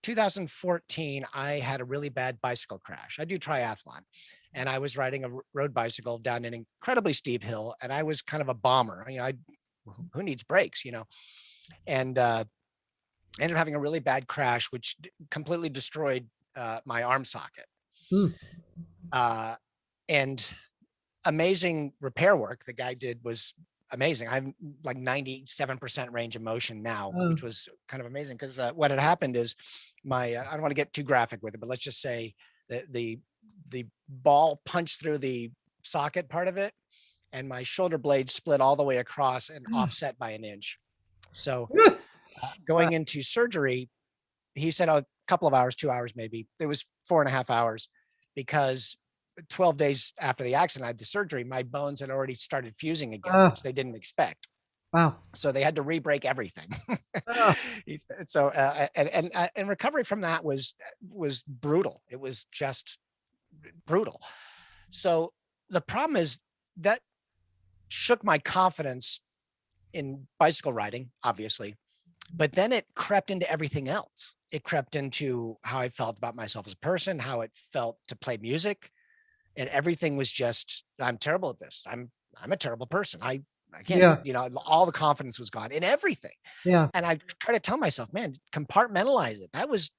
2014, I had a really bad bicycle crash. I do triathlon, and I was riding a road bicycle down an incredibly steep hill, and I was kind of a bomber. Who needs brakes, and ended up having a really bad crash, which completely destroyed my arm socket. And amazing repair work the guy did was amazing. I'm like 97% range of motion now, which was kind of amazing, because what had happened is I don't want to get too graphic with it, but let's just say the ball punched through the socket part of it, and my shoulder blade split all the way across and offset by an inch. So going into surgery, he said a couple of hours, 2 hours, maybe. It was 4.5 hours because 12 days after the accident, I had the surgery, my bones had already started fusing again, Oh, which they didn't expect. wow. So they had to re-break everything. Oh, So, and recovery from that was brutal. It was just brutal. So the problem is that shook my confidence in bicycle riding, obviously, but then it crept into everything else. It crept into how I felt about myself as a person, how it felt to play music, and everything was just, I'm terrible at this. I'm a terrible person. I can't, yeah, all the confidence was gone in everything. yeah, And I try to tell myself, man, compartmentalize it.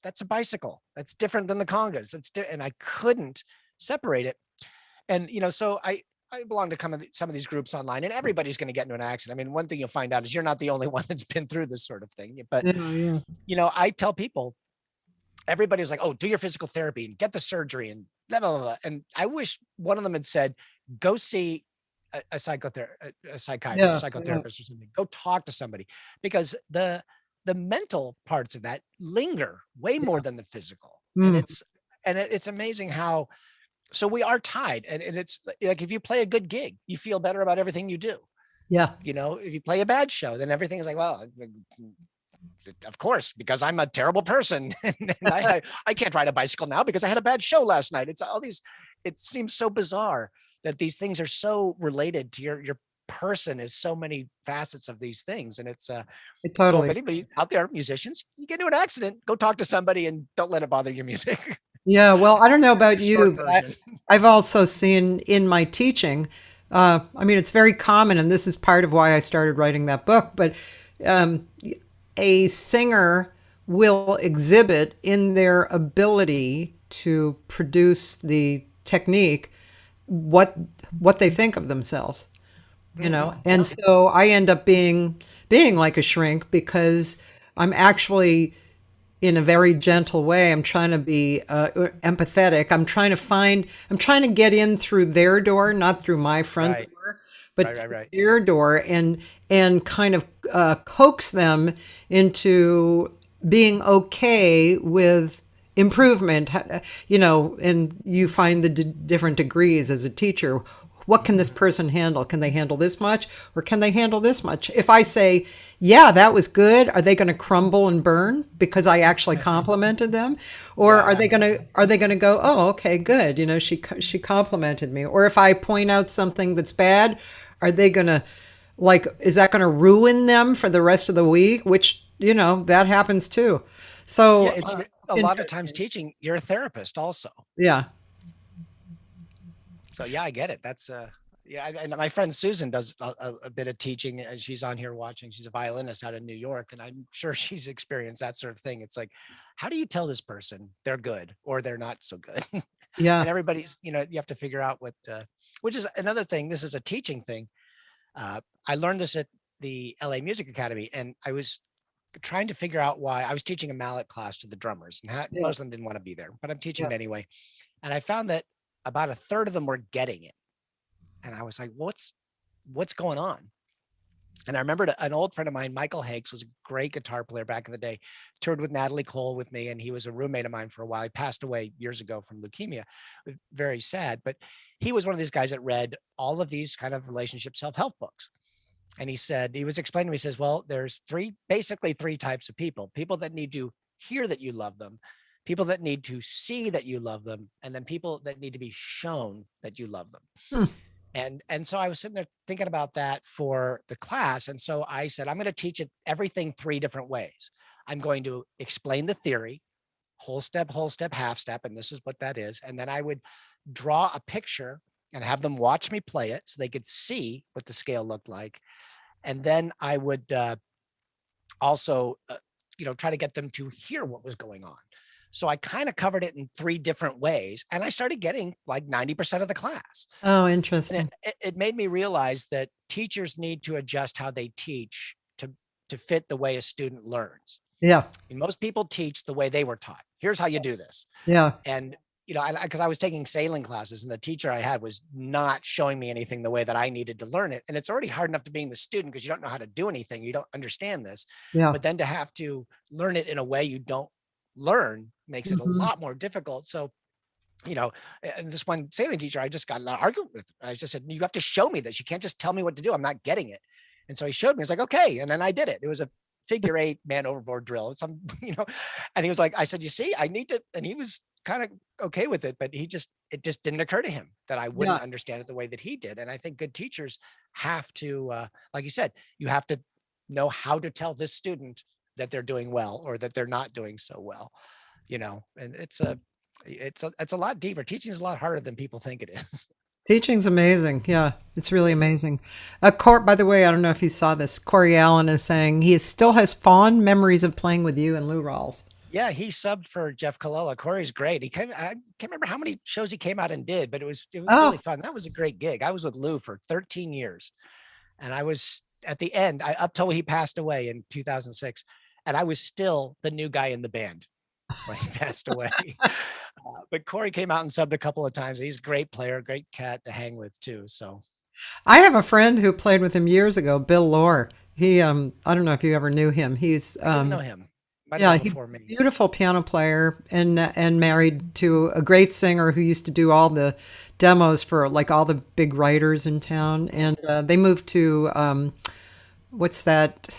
That's a bicycle. That's different than the congas. And I couldn't separate it. And, so I belong to some of these groups online, and everybody's going to get into an accident. I mean, one thing you'll find out is you're not the only one that's been through this sort of thing. But, yeah, yeah. I tell people, everybody was like, oh, do your physical therapy and get the surgery and blah, blah, blah, blah. And I wish one of them had said, go see a psychiatrist, Yeah, psychotherapist or something. Go talk to somebody, because the mental parts of that linger way more than the physical. Mm, And it's amazing how, so we are tied. And it's like, if you play a good gig, you feel better about everything you do. yeah, If you play a bad show, then everything is like, well, of course, because I'm a terrible person. And I can't ride a bicycle now because I had a bad show last night. It's all these, it seems so bizarre that these things are so related to your person, is so many facets of these things. And it's it so if totally. anybody out there, musicians, you get into an accident, go talk to somebody and don't let it bother your music. Yeah, well, I don't know about Short you, but version. I've also seen in my teaching, I mean, it's very common, and this is part of why I started writing that book, but um, a singer will exhibit in their ability to produce the technique what they think of themselves, and so I end up being like a shrink because I'm actually, in a very gentle way, I'm trying to be empathetic. I'm trying to get in through their door, not through my front Right. door, but Right. through their door, and kind of coax them into being okay with improvement. And you find the different degrees as a teacher. What can this person handle? Can they handle this much, or can they handle this much? If I say, yeah, that was good, are they going to crumble and burn because I actually complimented them? Or are they going to go, oh, okay, good. She complimented me. Or if I point out something that's bad, are they going to, like, is that going to ruin them for the rest of the week? Which, that happens too. So Yeah, it's a lot of times teaching, you're a therapist also. yeah. So yeah, I get it. That's and my friend Susan does a bit of teaching, and she's on here watching. She's a violinist out in New York, and I'm sure she's experienced that sort of thing. It's like, how do you tell this person they're good or they're not so good? And Yeah. everybody's, you have to figure out what, which is another thing. This is a teaching thing. I learned this at the LA Music Academy, and I was trying to figure out why. I was teaching a mallet class to the drummers, and Yeah. most of them didn't want to be there, but I'm teaching Yeah. it anyway. And I found that about a third of them were getting it. And I was like, what's going on? And I remembered an old friend of mine, Michael Hakes, was a great guitar player back in the day, toured with Natalie Cole with me, and he was a roommate of mine for a while. He passed away years ago from leukemia. Very sad, but he was one of these guys that read all of these kind of relationship self-help books. And he was explaining to me, he says, well, there's basically three types of people that need to hear that you love them, people that need to see that you love them, and then people that need to be shown that you love them. Hmm. And so I was sitting there thinking about that for the class. And so I said, I'm going to teach it everything three different ways. I'm going to explain the theory, whole step, half step, and this is what that is. And then I would draw a picture and have them watch me play it so they could see what the scale looked like. And then I would also, try to get them to hear what was going on. So I kind of covered it in three different ways, and I started getting like 90% of the class. Oh, interesting. And it made me realize that teachers need to adjust how they teach to fit the way a student learns. Yeah. And most people teach the way they were taught. Here's how you do this. Yeah. And because I was taking sailing classes, and the teacher I had was not showing me anything the way that I needed to learn it. And it's already hard enough to being the student because you don't know how to do anything. You don't understand this. Yeah. But then to have to learn it in a way you don't learn makes it a Mhm. lot more difficult. So, you know, and this one sailing teacher, I just got in an argument with. I just said, you have to show me this. You can't just tell me what to do. I'm not getting it. And so he showed me. It's like, okay. And then I did it. It was a figure 8 man overboard drill. Some, and he was like, I said, you see, I need to, and he was kind of okay with it, but it just didn't occur to him that I wouldn't Yeah. understand it the way that he did. And I think good teachers have to, like you said, you have to know how to tell this student that they're doing well or that they're not doing so well, and it's a lot deeper. Teaching is a lot harder than people think it is. Teaching's amazing. Yeah, it's really amazing. By the way, I don't know if you saw this. Corey Allen is saying he still has fond memories of playing with you and Lou Rawls. Yeah, he subbed for Jeff Colella. Corey's great. I can't remember how many shows he came out and did, but it was really fun. That was a great gig. I was with Lou for 13 years, and I was at the end, up till he passed away in 2006, and I was still the new guy in the band when he passed away. But Corey came out and subbed a couple of times. He's a great player, great cat to hang with too. So I have a friend who played with him years ago, Bill Lohr. He, I don't know if you ever knew him. He's, I didn't know him. Yeah, he's a beautiful piano player and married to a great singer who used to do all the demos for like all the big writers in town. And they moved to what's that?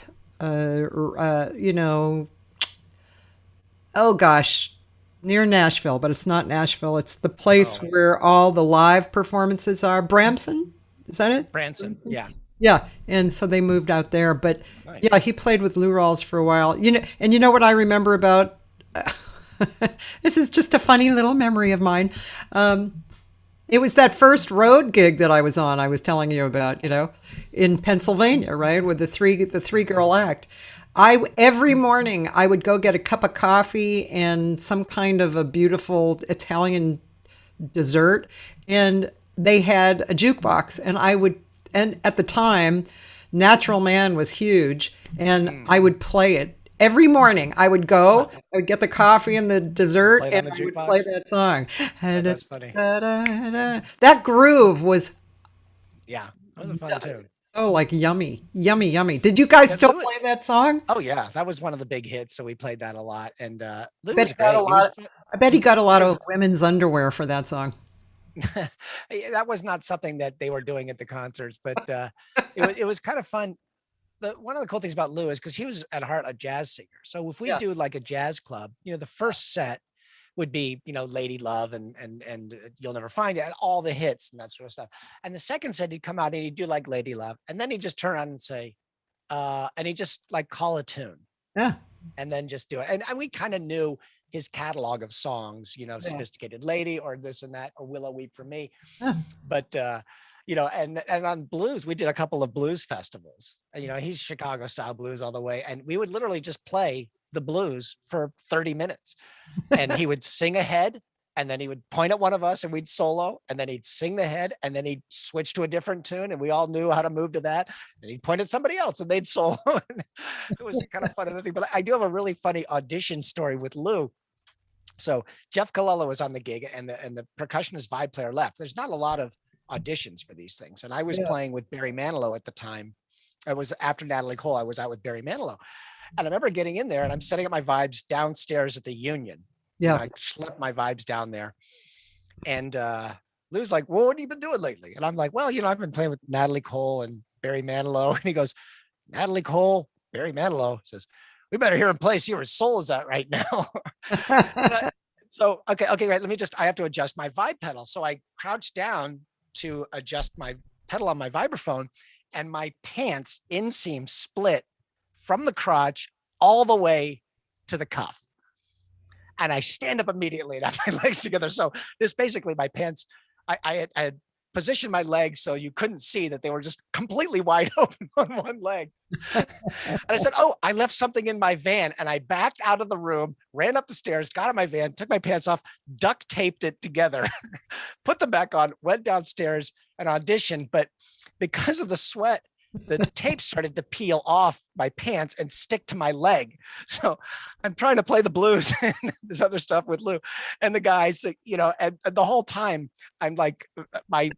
Oh gosh, near Nashville, but it's not Nashville. It's the place where all the live performances are. Bramson, is that it? Branson, yeah. Yeah, and so they moved out there. But Nice. yeah, he played with Lou Rawls for a while. And you know what I remember about this is just a funny little memory of mine. It was that first road gig that I was on. I was telling you about, in Pennsylvania, right, with the three girl act. Every morning I would go get a cup of coffee and some kind of a beautiful Italian dessert, and they had a jukebox, and at the time, Natural Man was huge, and I would play it. Every morning I would get the coffee and the dessert, and I would play that song. That's funny. That groove was, Yeah, that was a fun tune. oh, like yummy, yummy, yummy. Did you guys still play that song? Oh yeah, that was one of the big hits, so we played that a lot. And Lou Bet was he got great. a lot. I bet he got a lot of women's underwear for that song. That was not something that they were doing at the concerts, but it was kind of fun. One of the cool things about Lou is because he was at heart a jazz singer. So if we do like a jazz club, the first set would be, Lady Love and You'll Never Find It, and all the hits and that sort of stuff. And the second set, he'd come out and he'd do like Lady Love, and then he'd just turn on and say, and he'd just like call a tune. Yeah. And then just do it. And we kind of knew his catalog of songs, Sophisticated Lady or this and that, or Willow Weep for Me. Yeah. But, and on blues, we did a couple of blues festivals. He's Chicago style blues all the way. And we would literally just play the blues for 30 minutes. And he would sing ahead, and then he would point at one of us and we'd solo, and then he'd sing the head, and then he'd switch to a different tune, and we all knew how to move to that. And he'd point at somebody else and they'd solo. It was kind of fun. But I do have a really funny audition story with Lou. So Jeff Colella was on the gig, and the percussionist vibe player left. There's not a lot of auditions for these things. And I was playing with Barry Manilow at the time. I was after Natalie Cole. I was out with Barry Manilow. And I remember getting in there, and I'm setting up my vibes downstairs at the Union. Yeah. I schlepped my vibes down there. And Lou's like, well, what have you been doing lately? And I'm like, well, I've been playing with Natalie Cole and Barry Manilow. And he goes, Natalie Cole, Barry Manilow. Says, we better hear him play, see where his soul is at right now. So, okay, right. I have to adjust my vibe pedal. So I crouched down to adjust my pedal on my vibraphone, and my pants inseam split from the crotch all the way to the cuff. And I stand up immediately and have my legs together. So this basically my pants, I had positioned my legs so you couldn't see that they were just completely wide open on one leg. And I said, oh, I left something in my van. And I backed out of the room, ran up the stairs, got in my van, took my pants off, duct taped it together, put them back on, went downstairs and auditioned. But because of the sweat, the tape started to peel off my pants and stick to my leg. So I'm trying to play the blues and this other stuff with Lou and the guys, and the whole time I'm like, my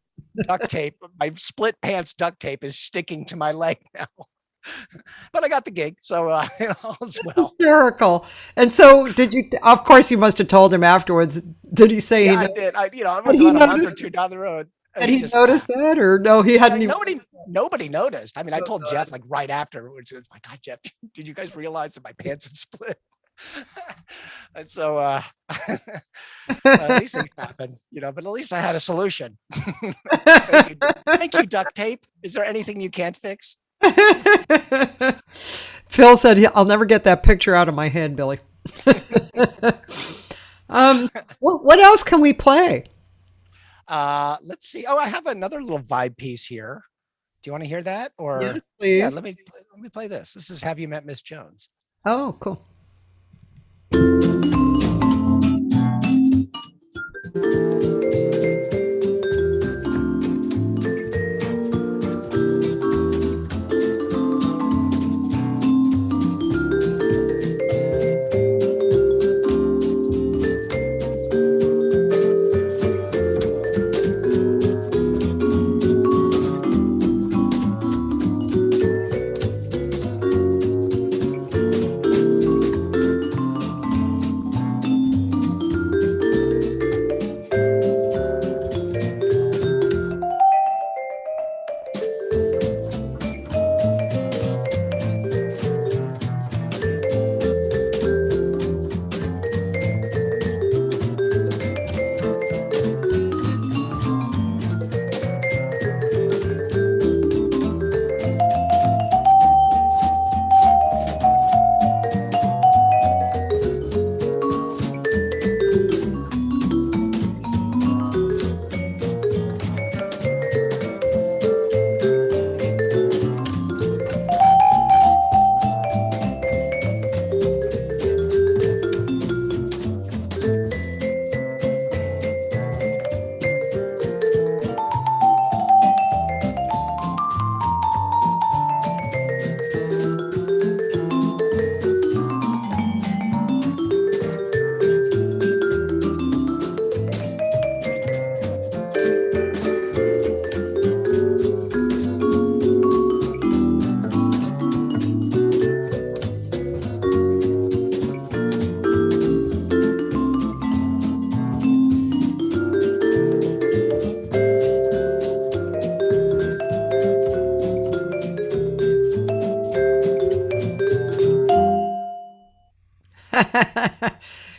duct tape, my split pants duct tape is sticking to my leg now. but I got the gig, so all's well. Hysterical. And so did you, of course you must have told him afterwards. Did he say Yeah, I did. It was about a month or two down the road. Had he noticed that, or no, he hadn't even. Nobody noticed. I mean, I told Jeff like right afterwards. It was, my God, Jeff, did you guys realize that my pants had split? And so these things happen, but at least I had a solution. Thank you, duct tape. Is there anything you can't fix? Phil said, I'll never get that picture out of my head, Billy. What else can we play? Let's see. Oh, I have another little vibe piece here. Do you want to hear that? Or yes, please. Yeah, let me play this. This is Have You Met Miss Jones? Oh, cool.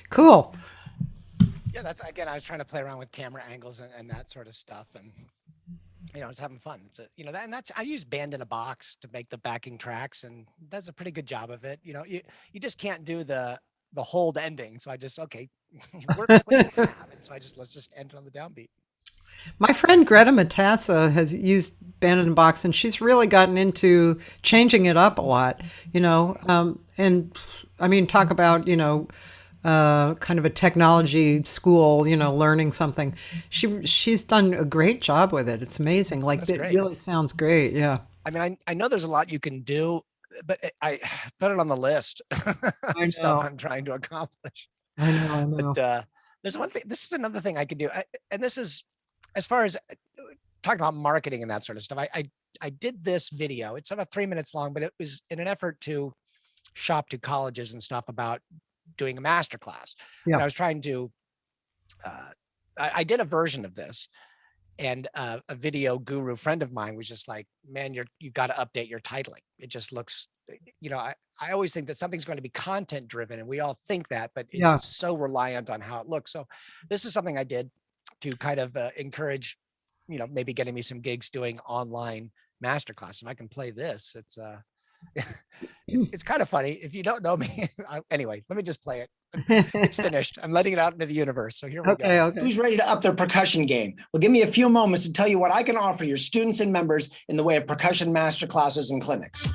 Cool. Yeah, that's again. I was trying to play around with camera angles and that sort of stuff, and it's having fun. It's I use Band in a Box to make the backing tracks, and does a pretty good job of it. You just can't do the hold ending, so I just work clean half, and so let's just end it on the downbeat. My friend Greta Matassa has used Band in a Box, and she's really gotten into changing it up a lot, and I mean, talk about, kind of a technology school, learning something. She's done a great job with it. It's amazing. Like, it really sounds great. Yeah. I mean, I know there's a lot you can do, but I put it on the list of stuff I'm trying to accomplish. I know. But there's one thing, this is another thing I could do. And this is, as far as talking about marketing and that sort of stuff, I did this video. It's about 3 minutes long, but it was in an effort to shop to colleges and stuff about doing a master class. Yeah. And I was trying to, I did a version of this, and a video guru friend of mine was just like, man, you got to update your titling. It just looks, I always think that something's going to be content driven, and we all think that, but it's so reliant on how it looks. So this is something I did to kind of encourage, maybe getting me some gigs doing online masterclass. If I can play this, it's kind of funny. If you don't know me, anyway, let me just play it. It's finished. I'm letting it out into the universe. So here we go. Okay. Who's ready to up their percussion game? Well, give me a few moments to tell you what I can offer your students and members in the way of percussion masterclasses and clinics.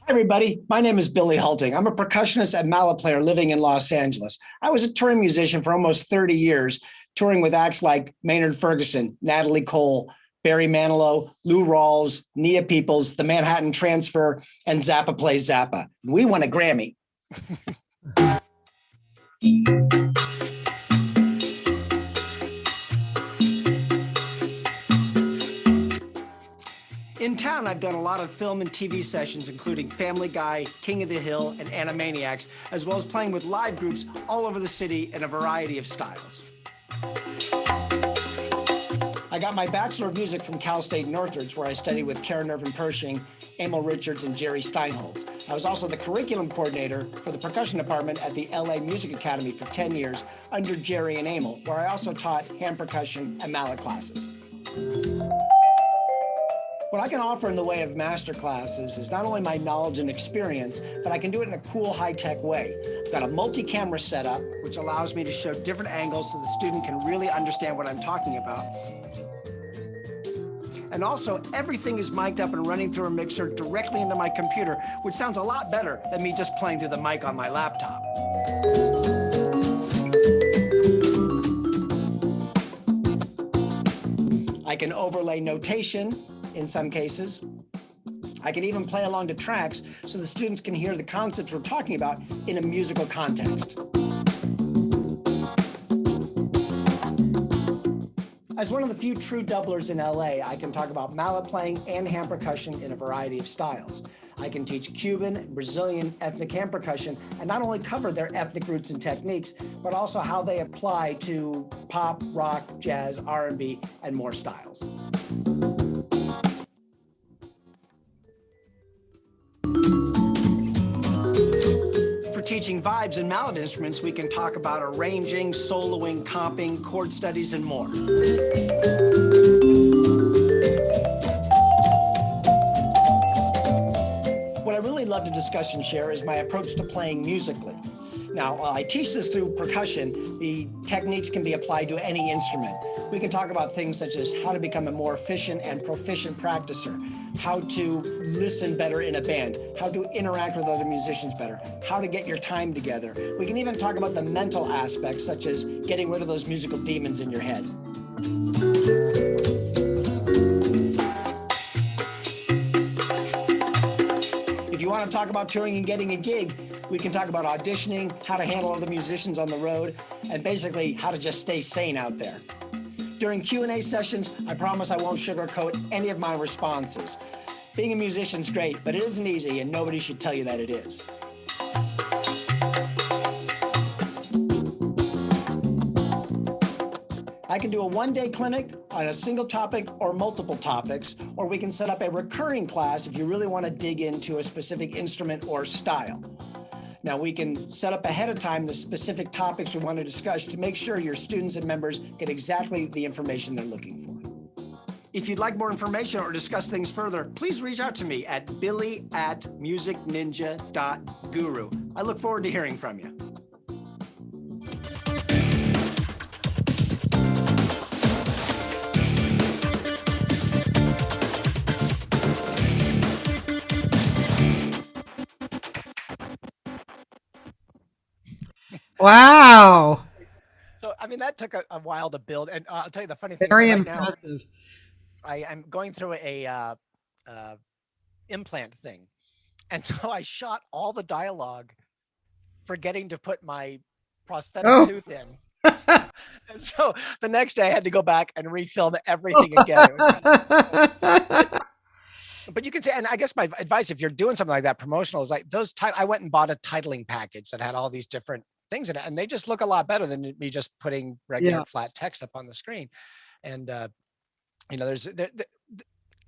Hi, everybody. My name is Billy Hulting. I'm a percussionist and mallet player living in Los Angeles. I was a touring musician for almost 30 years, touring with acts like Maynard Ferguson, Natalie Cole, Barry Manilow, Lou Rawls, Nia Peoples, the Manhattan Transfer, and Zappa Plays Zappa. We won a Grammy. In town, I've done a lot of film and TV sessions, including Family Guy, King of the Hill, and Animaniacs, as well as playing with live groups all over the city in a variety of styles. I got my Bachelor of Music from Cal State Northridge, where I studied with Karen Irvin Pershing, Emil Richards, and Jerry Steinholtz. I was also the curriculum coordinator for the percussion department at the LA Music Academy for 10 years under Jerry and Emil, where I also taught hand percussion and mallet classes. What I can offer in the way of master classes is not only my knowledge and experience, but I can do it in a cool, high-tech way. I've got a multi-camera setup, which allows me to show different angles so the student can really understand what I'm talking about. And also, everything is mic'd up and running through a mixer directly into my computer, which sounds a lot better than me just playing through the mic on my laptop. I can overlay notation in some cases. I can even play along to tracks so the students can hear the concepts we're talking about in a musical context. As one of the few true doublers in LA, I can talk about mallet playing and hand percussion in a variety of styles. I can teach Cuban, Brazilian, ethnic hand percussion, and not only cover their ethnic roots and techniques, but also how they apply to pop, rock, jazz, R&B, and more styles. For teaching vibes and mallet instruments, we can talk about arranging, soloing, comping, chord studies, and more. What I really love to discuss and share is my approach to playing musically. Now, I teach this through percussion. The techniques can be applied to any instrument. We can talk about things such as how to become a more efficient and proficient practicer, how to listen better in a band, how to interact with other musicians better, how to get your time together. We can even talk about the mental aspects, such as getting rid of those musical demons in your head. If you want to talk about touring and getting a gig, we can talk about auditioning, how to handle other musicians on the road, and basically how to just stay sane out there. During Q&A sessions, I promise I won't sugarcoat any of my responses. Being a musician's great, but it isn't easy, and nobody should tell you that it is. I can do a one-day clinic on a single topic or multiple topics, or we can set up a recurring class if you really want to dig into a specific instrument or style. Now, we can set up ahead of time the specific topics we want to discuss to make sure your students and members get exactly the information they're looking for. If you'd like more information or discuss things further, please reach out to me at billy@musicninja.guru. I look forward to hearing from you. Wow. So, I mean, that took a while to build. And I'll tell you the funny thing. Very Right impressive. now, I'm going through a implant thing. And so I shot all the dialogue, forgetting to put my prosthetic tooth in. And so the next day I had to go back and refilm everything again. It was but you can say, and I guess my advice, if you're doing something like that promotional, is like those, I went and bought a titling package that had all these different things in it, and they just look a lot better than me just putting regular flat text up on the screen. And, you know,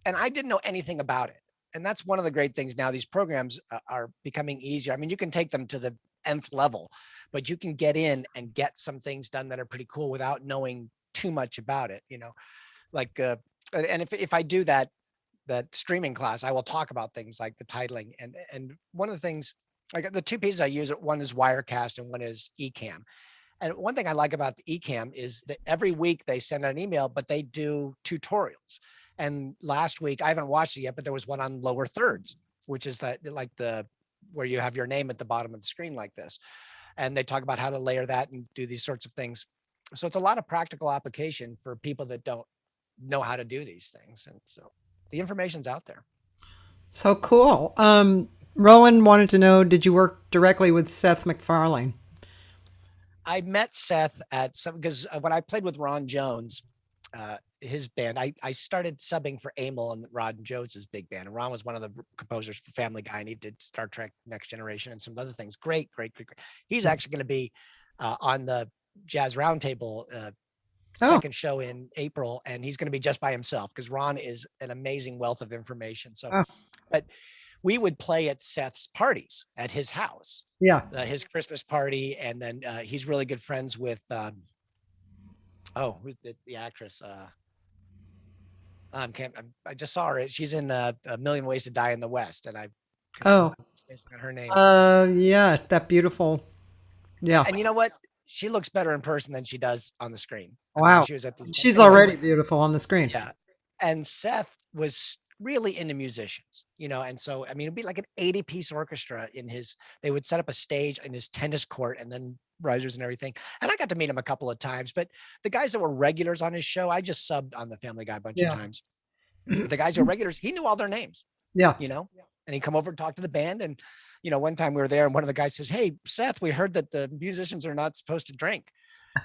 and I didn't know anything about it. And that's one of the great things now. These programs are becoming easier. I mean, you can take them to the nth level, but you can get in and get some things done that are pretty cool without knowing too much about it, you know, like, and if I do that streaming class, I will talk about things like the titling. And one of the things, like the two pieces I use, one is Wirecast and one is Ecamm. And one thing I like about the Ecamm is that every week they send out an email, but they do tutorials. And last week, I haven't watched it yet, but there was one on lower thirds, which is that like where you have your name at the bottom of the screen like this. And they talk about how to layer that and do these sorts of things. So it's a lot of practical application for people that don't know how to do these things. And so the information's out there. So cool. Rowan wanted to know, did you work directly with Seth MacFarlane? I met Seth at some, because when I played with Ron Jones, his band, I started subbing for Amel and Ron Jones's big band. And Ron was one of the composers for Family Guy, and he did Star Trek Next Generation and some other things. Great. He's actually going to be on the Jazz Roundtable second show in April, and he's going to be just by himself because Ron is an amazing wealth of information. So, but we would play at Seth's parties at his house. Yeah. His Christmas party. And then he's really good friends with, who's the actress? I just saw her. She's in A Million Ways to Die in the West. And her name. Yeah, that beautiful. Yeah. And you know what? She looks better in person than she does on the screen. Wow. She's already beautiful on the screen. Yeah. And Seth was really into musicians, and so, I mean, it'd be like an 80-piece orchestra they would set up a stage in his tennis court and then risers and everything. And I got to meet him a couple of times, but the guys that were regulars on his show, I just subbed on the Family Guy a bunch of times. The guys who were regulars, he knew all their names. Yeah. And he'd come over and talk to the band. And, one time we were there and one of the guys says, "Hey, Seth, we heard that the musicians are not supposed to drink."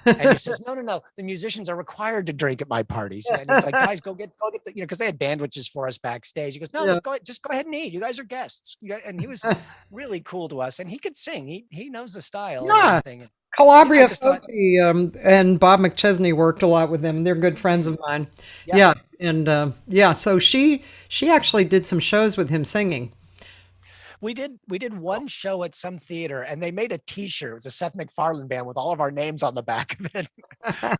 And he says, no, the musicians are required to drink at my parties. And he's like, "Guys, go get the," because they had bandwiches for us backstage. He goes, "No, just go ahead and eat. You guys are guests." And he was really cool to us, and he could sing. He knows the style. Yeah. And everything. Calabria Folky, and Bob McChesney worked a lot with them. They're good friends of mine. Yeah. And so she actually did some shows with him singing. We did one show at some theater, and they made a T-shirt. It was a Seth MacFarlane band with all of our names on the back of it,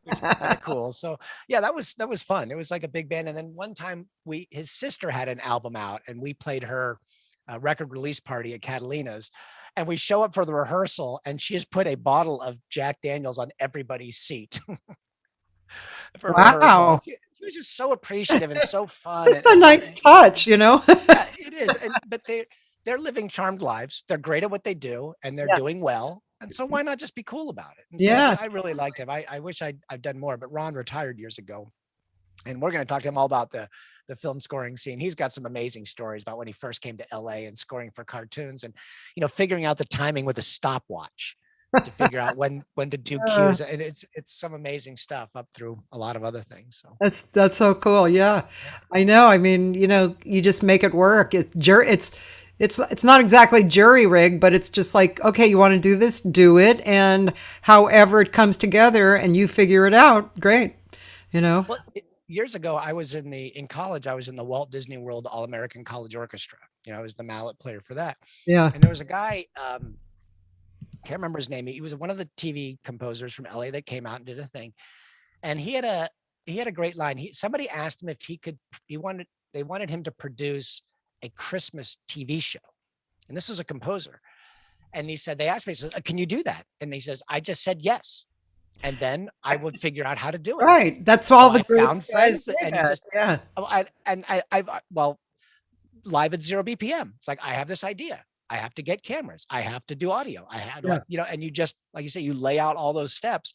which was kind of cool. So yeah, that was fun. It was like a big band. And then one time his sister had an album out, and we played her record release party at Catalina's, and we show up for the rehearsal, and she has put a bottle of Jack Daniels on everybody's seat. Wow. She was just so appreciative and so fun. It's a nice touch, Yeah, it is. But they're living charmed lives. They're great at what they do, and they're doing well. And so why not just be cool about it? And so I really liked him. I wish I've done more, but Ron retired years ago. And we're going to talk to him all about the film scoring scene. He's got some amazing stories about when he first came to LA and scoring for cartoons and, figuring out the timing with a stopwatch to figure out when to do cues. And it's some amazing stuff up through a lot of other things. So that's so cool. Yeah, I know. I mean, you just make it work. It's not exactly jury rigged, but it's just like, okay, you want to do this, do it. And however it comes together and you figure it out, great. Well, years ago, I was in college, I was in the Walt Disney World All-American College Orchestra. I was the mallet player for that. Yeah. And there was a guy, can't remember his name. He was one of the TV composers from LA that came out and did a thing. And he had a great line. Somebody asked him if they wanted him to produce a Christmas TV show. And this is a composer. And he said, they asked me, he says, "Can you do that?" And he says, "I just said yes. And then I would figure out how to do it." Right. That's all the great friends. And I've live at 0 BPM. It's like, I have this idea. I have to get cameras. I have to do audio. I have to, and you just, like you say, you lay out all those steps.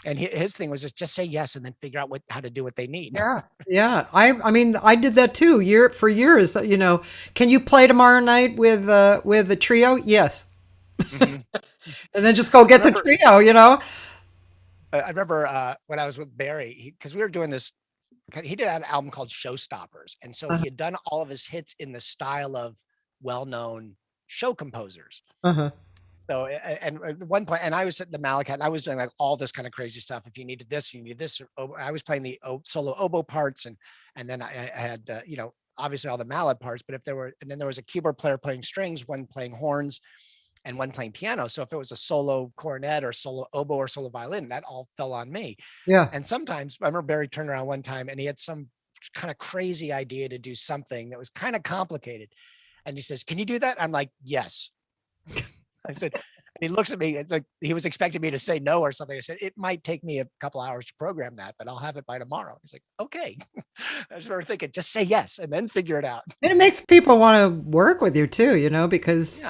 And his thing was just say yes and then figure out how to do what they need. Yeah. I mean, I did that too for years. Can you play tomorrow night with the trio? Yes. Mm-hmm. And then just go get the trio. I remember when I was with Barry, because we were doing this, he did an album called Showstoppers. And so he had done all of his hits in the style of well-known show composers. So, and at one point, and I was at the Mettalica, and I was doing like all this kind of crazy stuff. If you needed this, you needed this. I was playing the solo oboe parts, and then I had obviously all the mallet parts. But then there was a keyboard player playing strings, one playing horns, and one playing piano. So if it was a solo cornet or solo oboe or solo violin, that all fell on me. Yeah. And sometimes I remember Barry turned around one time, and he had some kind of crazy idea to do something that was kind of complicated, and he says, "Can you do that?" I'm like, "Yes." I said, and he looks at me, it's like he was expecting me to say no or something. I said, "It might take me a couple hours to program that, but I'll have it by tomorrow." He's like, "Okay." I was thinking, just say yes and then figure it out. And it makes people want to work with you too, because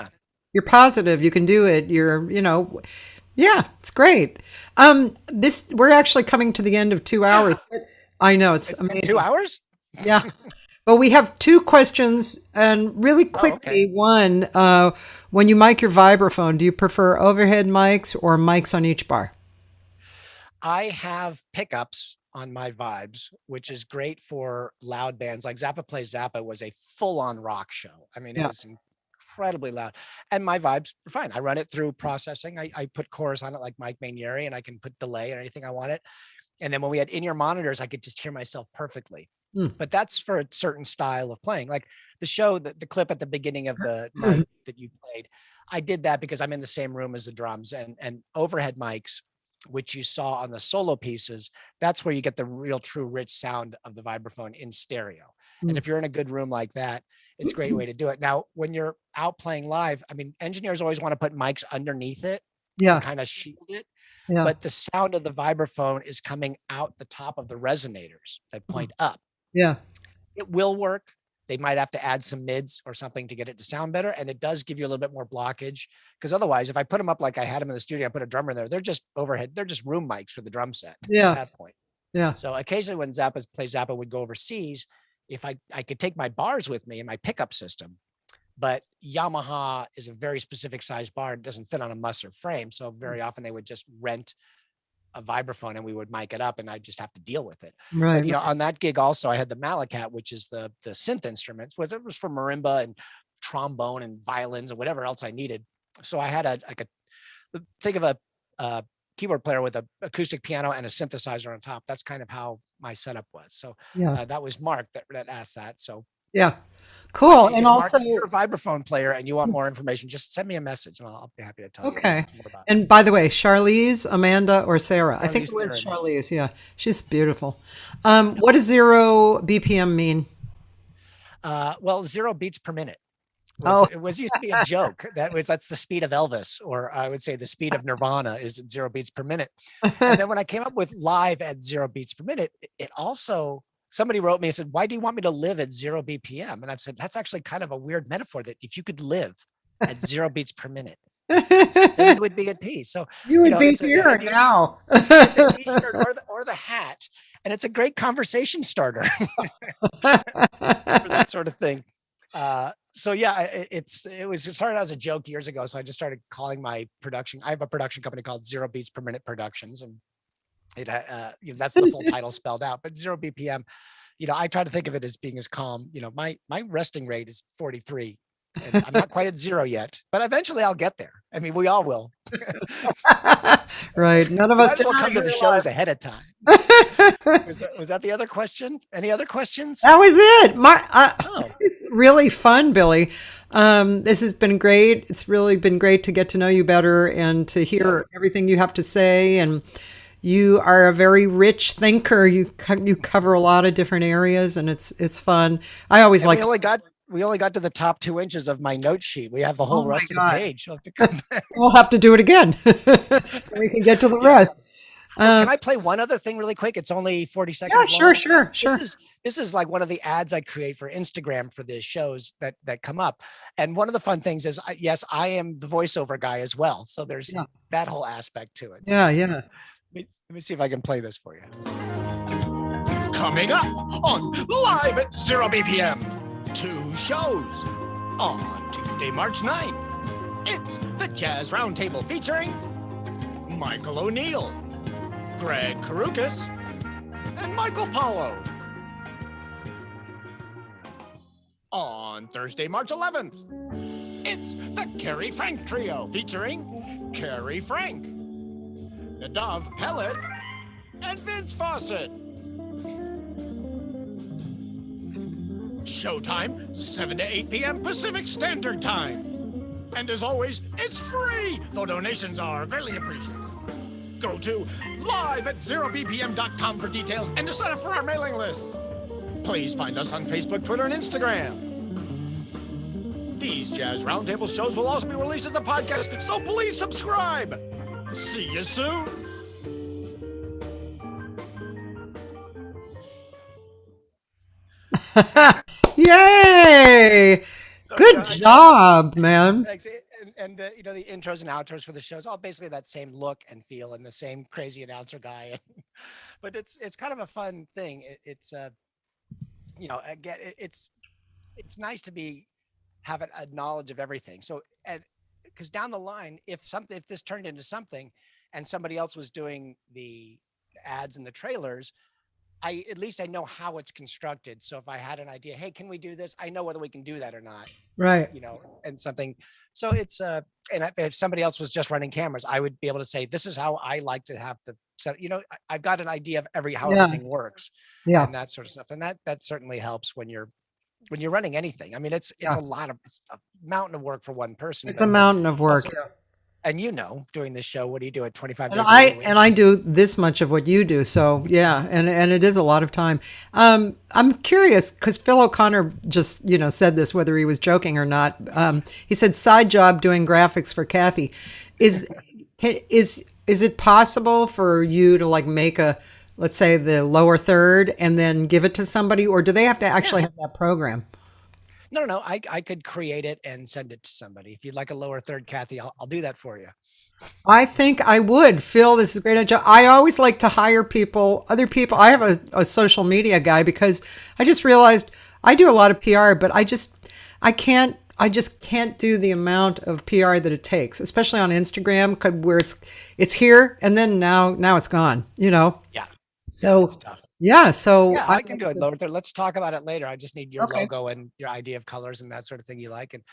you're positive, you can do it. You're, it's great. We're actually coming to the end of 2 hours. I know it's amazing. 2 hours? Yeah. Well, we have two questions, and really Oh, okay. quickly, one, when you mic your vibraphone, do you prefer overhead mics or mics on each bar? I have pickups on my vibes, which is great for loud bands. Like Zappa Plays Zappa was a full-on rock show. I mean, it Yeah. was incredibly loud. And my vibes are fine. I run it through processing. I put chorus on it like Mike Mainieri, and I can put delay and anything I want it. And then when we had in-ear monitors, I could just hear myself perfectly. Hmm. But that's for a certain style of playing. Like the show, the clip at the beginning of the night that you played, I did that because I'm in the same room as the drums, and overhead mics, which you saw on the solo pieces, that's where you get the real true rich sound of the vibraphone in stereo. And if you're in a good room like that, it's a great way to do it. Now, when you're out playing live, I mean, engineers always want to put mics underneath it to Yeah. kind of shield it, Yeah. but the sound of the vibraphone is coming out the top of the resonators that point up. Yeah. It will work. They might have to add some mids or something to get it to sound better. And it does give you a little bit more blockage, because otherwise, if I put them up like I had them in the studio, I put a drummer in there, they're just overhead. They're just room mics for the drum set Yeah. at that point. Yeah. So occasionally when Zappa Plays Zappa would go overseas, if I could take my bars with me and my pickup system, but Yamaha is a very specific size bar. It doesn't fit on a Musser frame. So very often they would just rent a vibraphone and we would mic it up, and I just have to deal with it. Right. But, you know, on that gig also, I had the Malacat, which is the synth instruments, which it was for marimba and trombone and violins and whatever else I needed. So I had think of a keyboard player with an acoustic piano and a synthesizer on top. That's kind of how my setup was. So Yeah. that was Mark that asked that. So Yeah. Cool. you And know, Mark, also, if you're a vibraphone player and you want more information, just send me a message and I'll be happy to tell okay. you more about it. And by the way, Charlize, Amanda, or Sarah? I think Charlize it was Theron. Charlize. Yeah. She's beautiful. What does 0 BPM mean? Well, 0 beats per minute. Oh. It was used to be a joke. That's the speed of Elvis, or I would say the speed of Nirvana is at 0 beats per minute. And then when I came up with live at 0 beats per minute, it also, somebody wrote me and said, why do you want me to live at 0 BPM? And I've said, that's actually kind of a weird metaphor, that if you could live at 0 beats per minute, then you would be at peace. So You would know, be it's here now. the t-shirt or the hat, and it's a great conversation starter for that sort of thing. So yeah, it started as a joke years ago. So I just started calling my production. I have a production company called 0 Beats Per Minute Productions, and it that's the full title spelled out. But 0 BPM, I try to think of it as being as calm. My resting rate is 43. And I'm not quite at 0 yet, but eventually I'll get there. I mean, we all will. Right. None of us Might as well come to the shows ahead of time. Was that the other question? Any other questions? That was it. Oh. This is really fun, Billy. This has been great. It's really been great to get to know you better and to hear everything you have to say. And you are a very rich thinker. You cover a lot of different areas, and it's fun. I always like. We only got to the top 2 inches of my note sheet. We have the whole rest of the page. I'll have to come back. We'll have to do it again. We can get to the rest. Can I play one other thing really quick? It's only 40 seconds Yeah, long. sure. This is like one of the ads I create for Instagram for the shows that come up. And one of the fun things is, yes, I am the voiceover guy as well. So there's that whole aspect to it. Yeah. Let me see if I can play this for you. Coming up on Live at 0 BPM. 2 shows. On Tuesday, March 9th, it's the Jazz Roundtable featuring Michael O'Neill, Greg Karukas, and Michael Paulo. On Thursday, March 11th, it's the Carrie Frank Trio featuring Carrie Frank, Nadav Pellet, and Vince Fawcett. Showtime, 7 to 8 p.m. Pacific Standard Time. And as always, it's free, though donations are greatly appreciated. Go to live@0bpm.com for details and to sign up for our mailing list. Please find us on Facebook, Twitter, and Instagram. These Jazz Roundtable shows will also be released as a podcast, so please subscribe. See you soon. Yay! Good job, man. Thanks. And the intros and outros for the shows, all basically that same look and feel, and the same crazy announcer guy. But it's kind of a fun thing. again, it's nice to have a knowledge of everything. So, and because down the line, if this turned into something and somebody else was doing the ads and the trailers, at least I know how it's constructed. So if I had an idea, hey, can we do this? I know whether we can do that or not. Right. And something. So it's and if somebody else was just running cameras, I would be able to say, this is how I like to have the set. I've got an idea of how everything works, and that sort of stuff. And that certainly helps when you're running anything. I mean, it's a mountain of work for one person. It's a mountain of work. Also, and doing this show, what do you do at 25 and days? I do this much of what you do. So yeah, and it is a lot of time. I'm curious because Phil O'Connor just said this, whether he was joking or not. He said side job doing graphics for Cathy. Is it possible for you to like make let's say the lower third and then give it to somebody, or do they have to actually have that program? No. I could create it and send it to somebody. If you'd like a lower third, Cathy, I'll do that for you. I think I would. Phil, this is a great job. I always like to hire other people. I have a social media guy because I just realized I do a lot of PR, but I just can't do the amount of PR that it takes, especially on Instagram, where it's here and then now it's gone. Yeah. So it's tough. Yeah, so I can do it lower third. Let's talk about it later. I just need your logo and your idea of colors and that sort of thing you like. And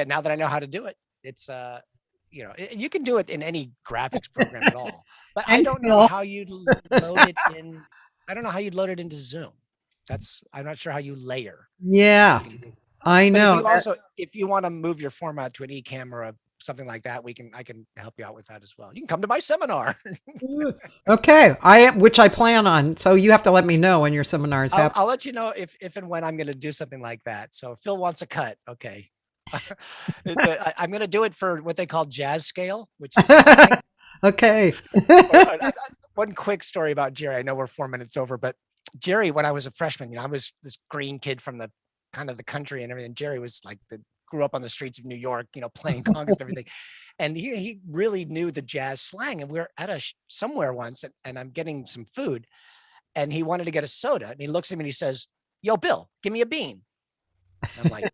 now that I know how to do it, it's you can do it in any graphics program at all. But I don't know how you'd load it in. I don't know how you'd load it into Zoom. I'm not sure how you layer. Yeah, I know. If you want to move your format to an eCam or something like that, I can help you out with that as well. You can come to my seminar. Okay, which I plan on. So you have to let me know when your seminars happen. I'll let you know if and when I'm going to do something like that. So if Phil wants a cut, okay. I'm going to do it for what they call jazz scale, which is okay. One quick story about Jerry. I know we're 4 minutes over, but Jerry, when I was a freshman, I was this green kid from the kind of the country and everything. Jerry was like grew up on the streets of New York, playing congas and everything. And he really knew the jazz slang. And we were at somewhere once and I'm getting some food and he wanted to get a soda. And he looks at me and he says, "Yo, Bill, give me a bean." And I'm like,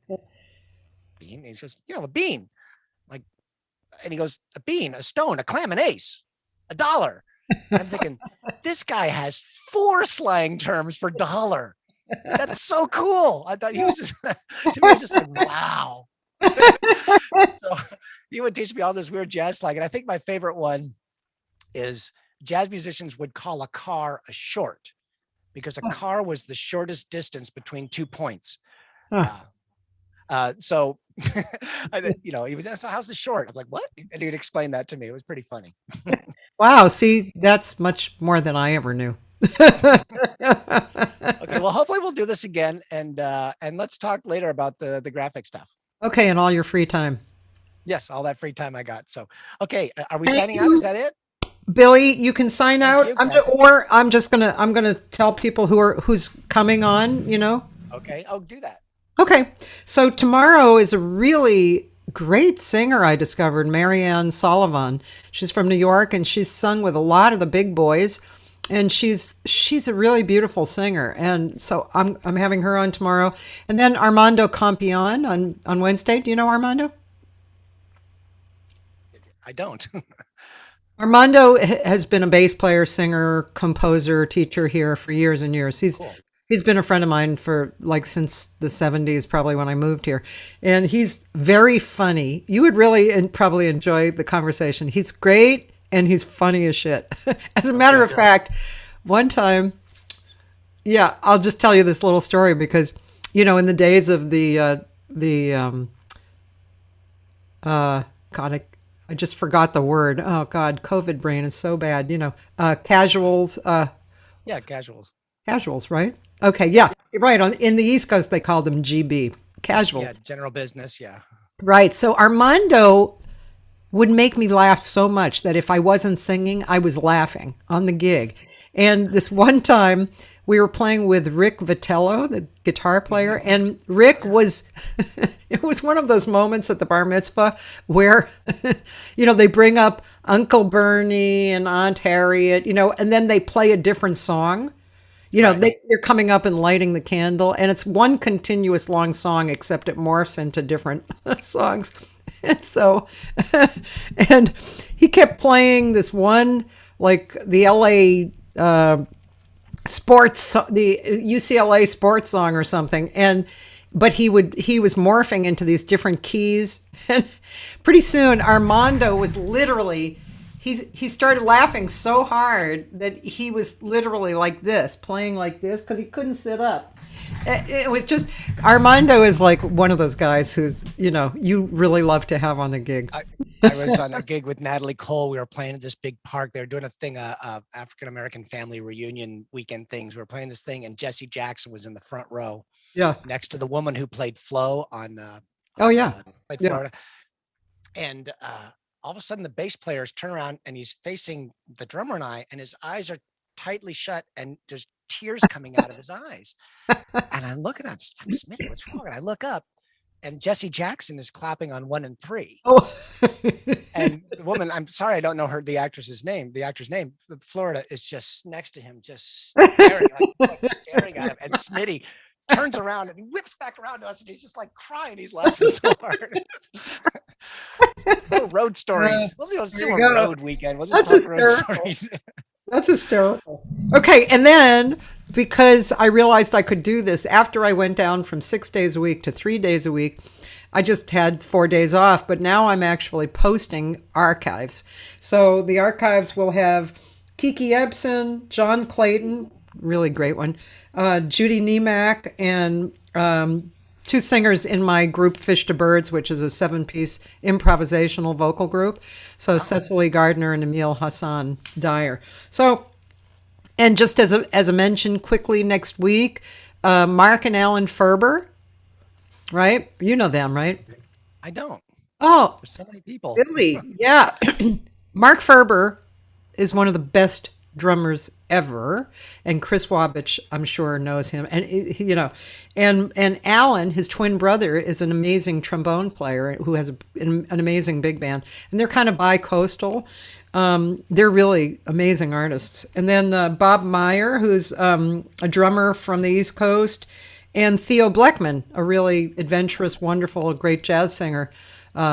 "Bean?" And he says, "A bean." Like, and he goes, "A bean, a stone, a clam, an ace, $1." And I'm thinking, this guy has 4 slang terms for dollar. That's so cool. I thought he was just, to me, it was just like, wow. So he would teach me all this weird jazz slang. And I think my favorite one is jazz musicians would call a car a short because a car was the shortest distance between 2 points. So, he was, "So how's the short?" I'm like, "What?" And he'd explain that to me. It was pretty funny. Wow. See, that's much more than I ever knew. Okay, well, hopefully we'll do this again, and let's talk later about the graphic stuff. Okay, and all your free time. Yes, all that free time I got. So, okay, are we signing out? Is that it? Billy, you can sign out. I'm gonna tell people who's coming on. Okay, I'll do that. Okay, so tomorrow is a really great singer I discovered, Marianne Sullivan. She's from New York and she's sung with a lot of the big boys. And she's a really beautiful singer, and so I'm having her on tomorrow, and then Armando Campion on Wednesday. Do you know Armando? I don't. Armando has been a bass player, singer, composer, teacher here for years and years. He's been a friend of mine for since the 70s, probably when I moved here, and he's very funny. You would really probably enjoy the conversation. He's great. And he's funny as shit. As a matter of fact, one time, I'll just tell you this little story because, in the days of God, I just forgot the word. Oh God, COVID brain is so bad. Casuals. Casuals. Casuals, right? Okay, yeah, right. In the East Coast, they call them GB, casuals. Yeah, general business. Yeah. Right. So Armando would make me laugh so much that if I wasn't singing, I was laughing on the gig. And this one time we were playing with Rick Vitello, the guitar player, and Rick was, it was one of those moments at the bar mitzvah where, they bring up Uncle Bernie and Aunt Harriet, and then they play a different song. You know, Right. they're coming up and lighting the candle, and it's one continuous long song, except it morphs into different songs. And so, and he kept playing this one, like the LA sports, the UCLA sports song or something. And, but he was morphing into these different keys. And pretty soon Armando was literally, he started laughing so hard that he was literally like this, playing like this, because he couldn't sit up. It was just, Armando is like one of those guys who's, you know, you really love to have on the gig. I was on a gig with Natalie Cole. We were playing at this big park. They were doing a thing, African-American family reunion weekend things. We were playing this thing, and Jesse Jackson was in the front row Yeah. next to the woman who played Flo on Oh, yeah. played Yeah. Florida. And all of a sudden the bass players turn around and he's facing the drummer and I, and his eyes are tightly shut and there's tears coming out of his eyes. And I look at him, I'm Smitty, what's wrong? And I look up and Jesse Jackson is clapping on 1 and 3. Oh. And the woman, I'm sorry, I don't know the actor's name, Florida, is just next to him, just staring, staring at him. And Smitty turns around and he whips back around to us and he's just like crying. He's laughing so hard. Little road stories. We'll do a road weekend. We'll just That's talk road hysterical. stories. That's hysterical. Okay, and then because I realized I could do this after I went down from 6 days a week to 3 days a week, I just had 4 days off, but now I'm actually posting archives. So the archives will have Kiki Ebsen, John Clayton, really great one, Judy Niemak, and 2 singers in my group Fish to Birds, which is a 7-piece improvisational vocal group. So Cecily Gardner and Emil Hassan Dyer. So, and just as a mention quickly, next week, Mark and Alan Ferber, right? You know them, right? I don't. Oh, There's so many people. Billy, yeah. Mark Ferber is one of the best drummers ever, and Chris Wabich, I'm sure, knows him. And you know, and Alan, his twin brother, is an amazing trombone player who has an amazing big band, and they're kind of bi-coastal. They're really amazing artists. And then Bob Meyer, who's a drummer from the East Coast, and Theo Bleckman, a really adventurous, wonderful, great jazz singer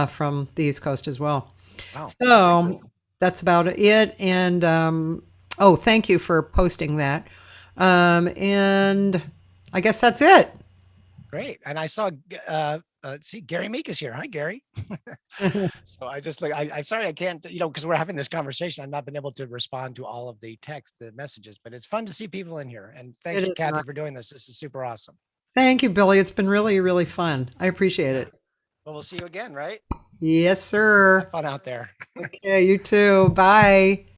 from the East Coast as well. Wow. So that's about it. And oh, thank you for posting that. And I guess that's it. Great. And I saw, see, Gary Meek is here. Hi, Gary. So I just like, I'm sorry I can't, you know, because we're having this conversation. I've not been able to respond to all of the messages, but it's fun to see people in here. And thanks, It is Cathy, fun. for doing this. This is super awesome. Thank you, Billy. It's been really, really fun. I appreciate it. Well, we'll see you again, right? Yes, sir. Have fun out there. Okay, you too. Bye.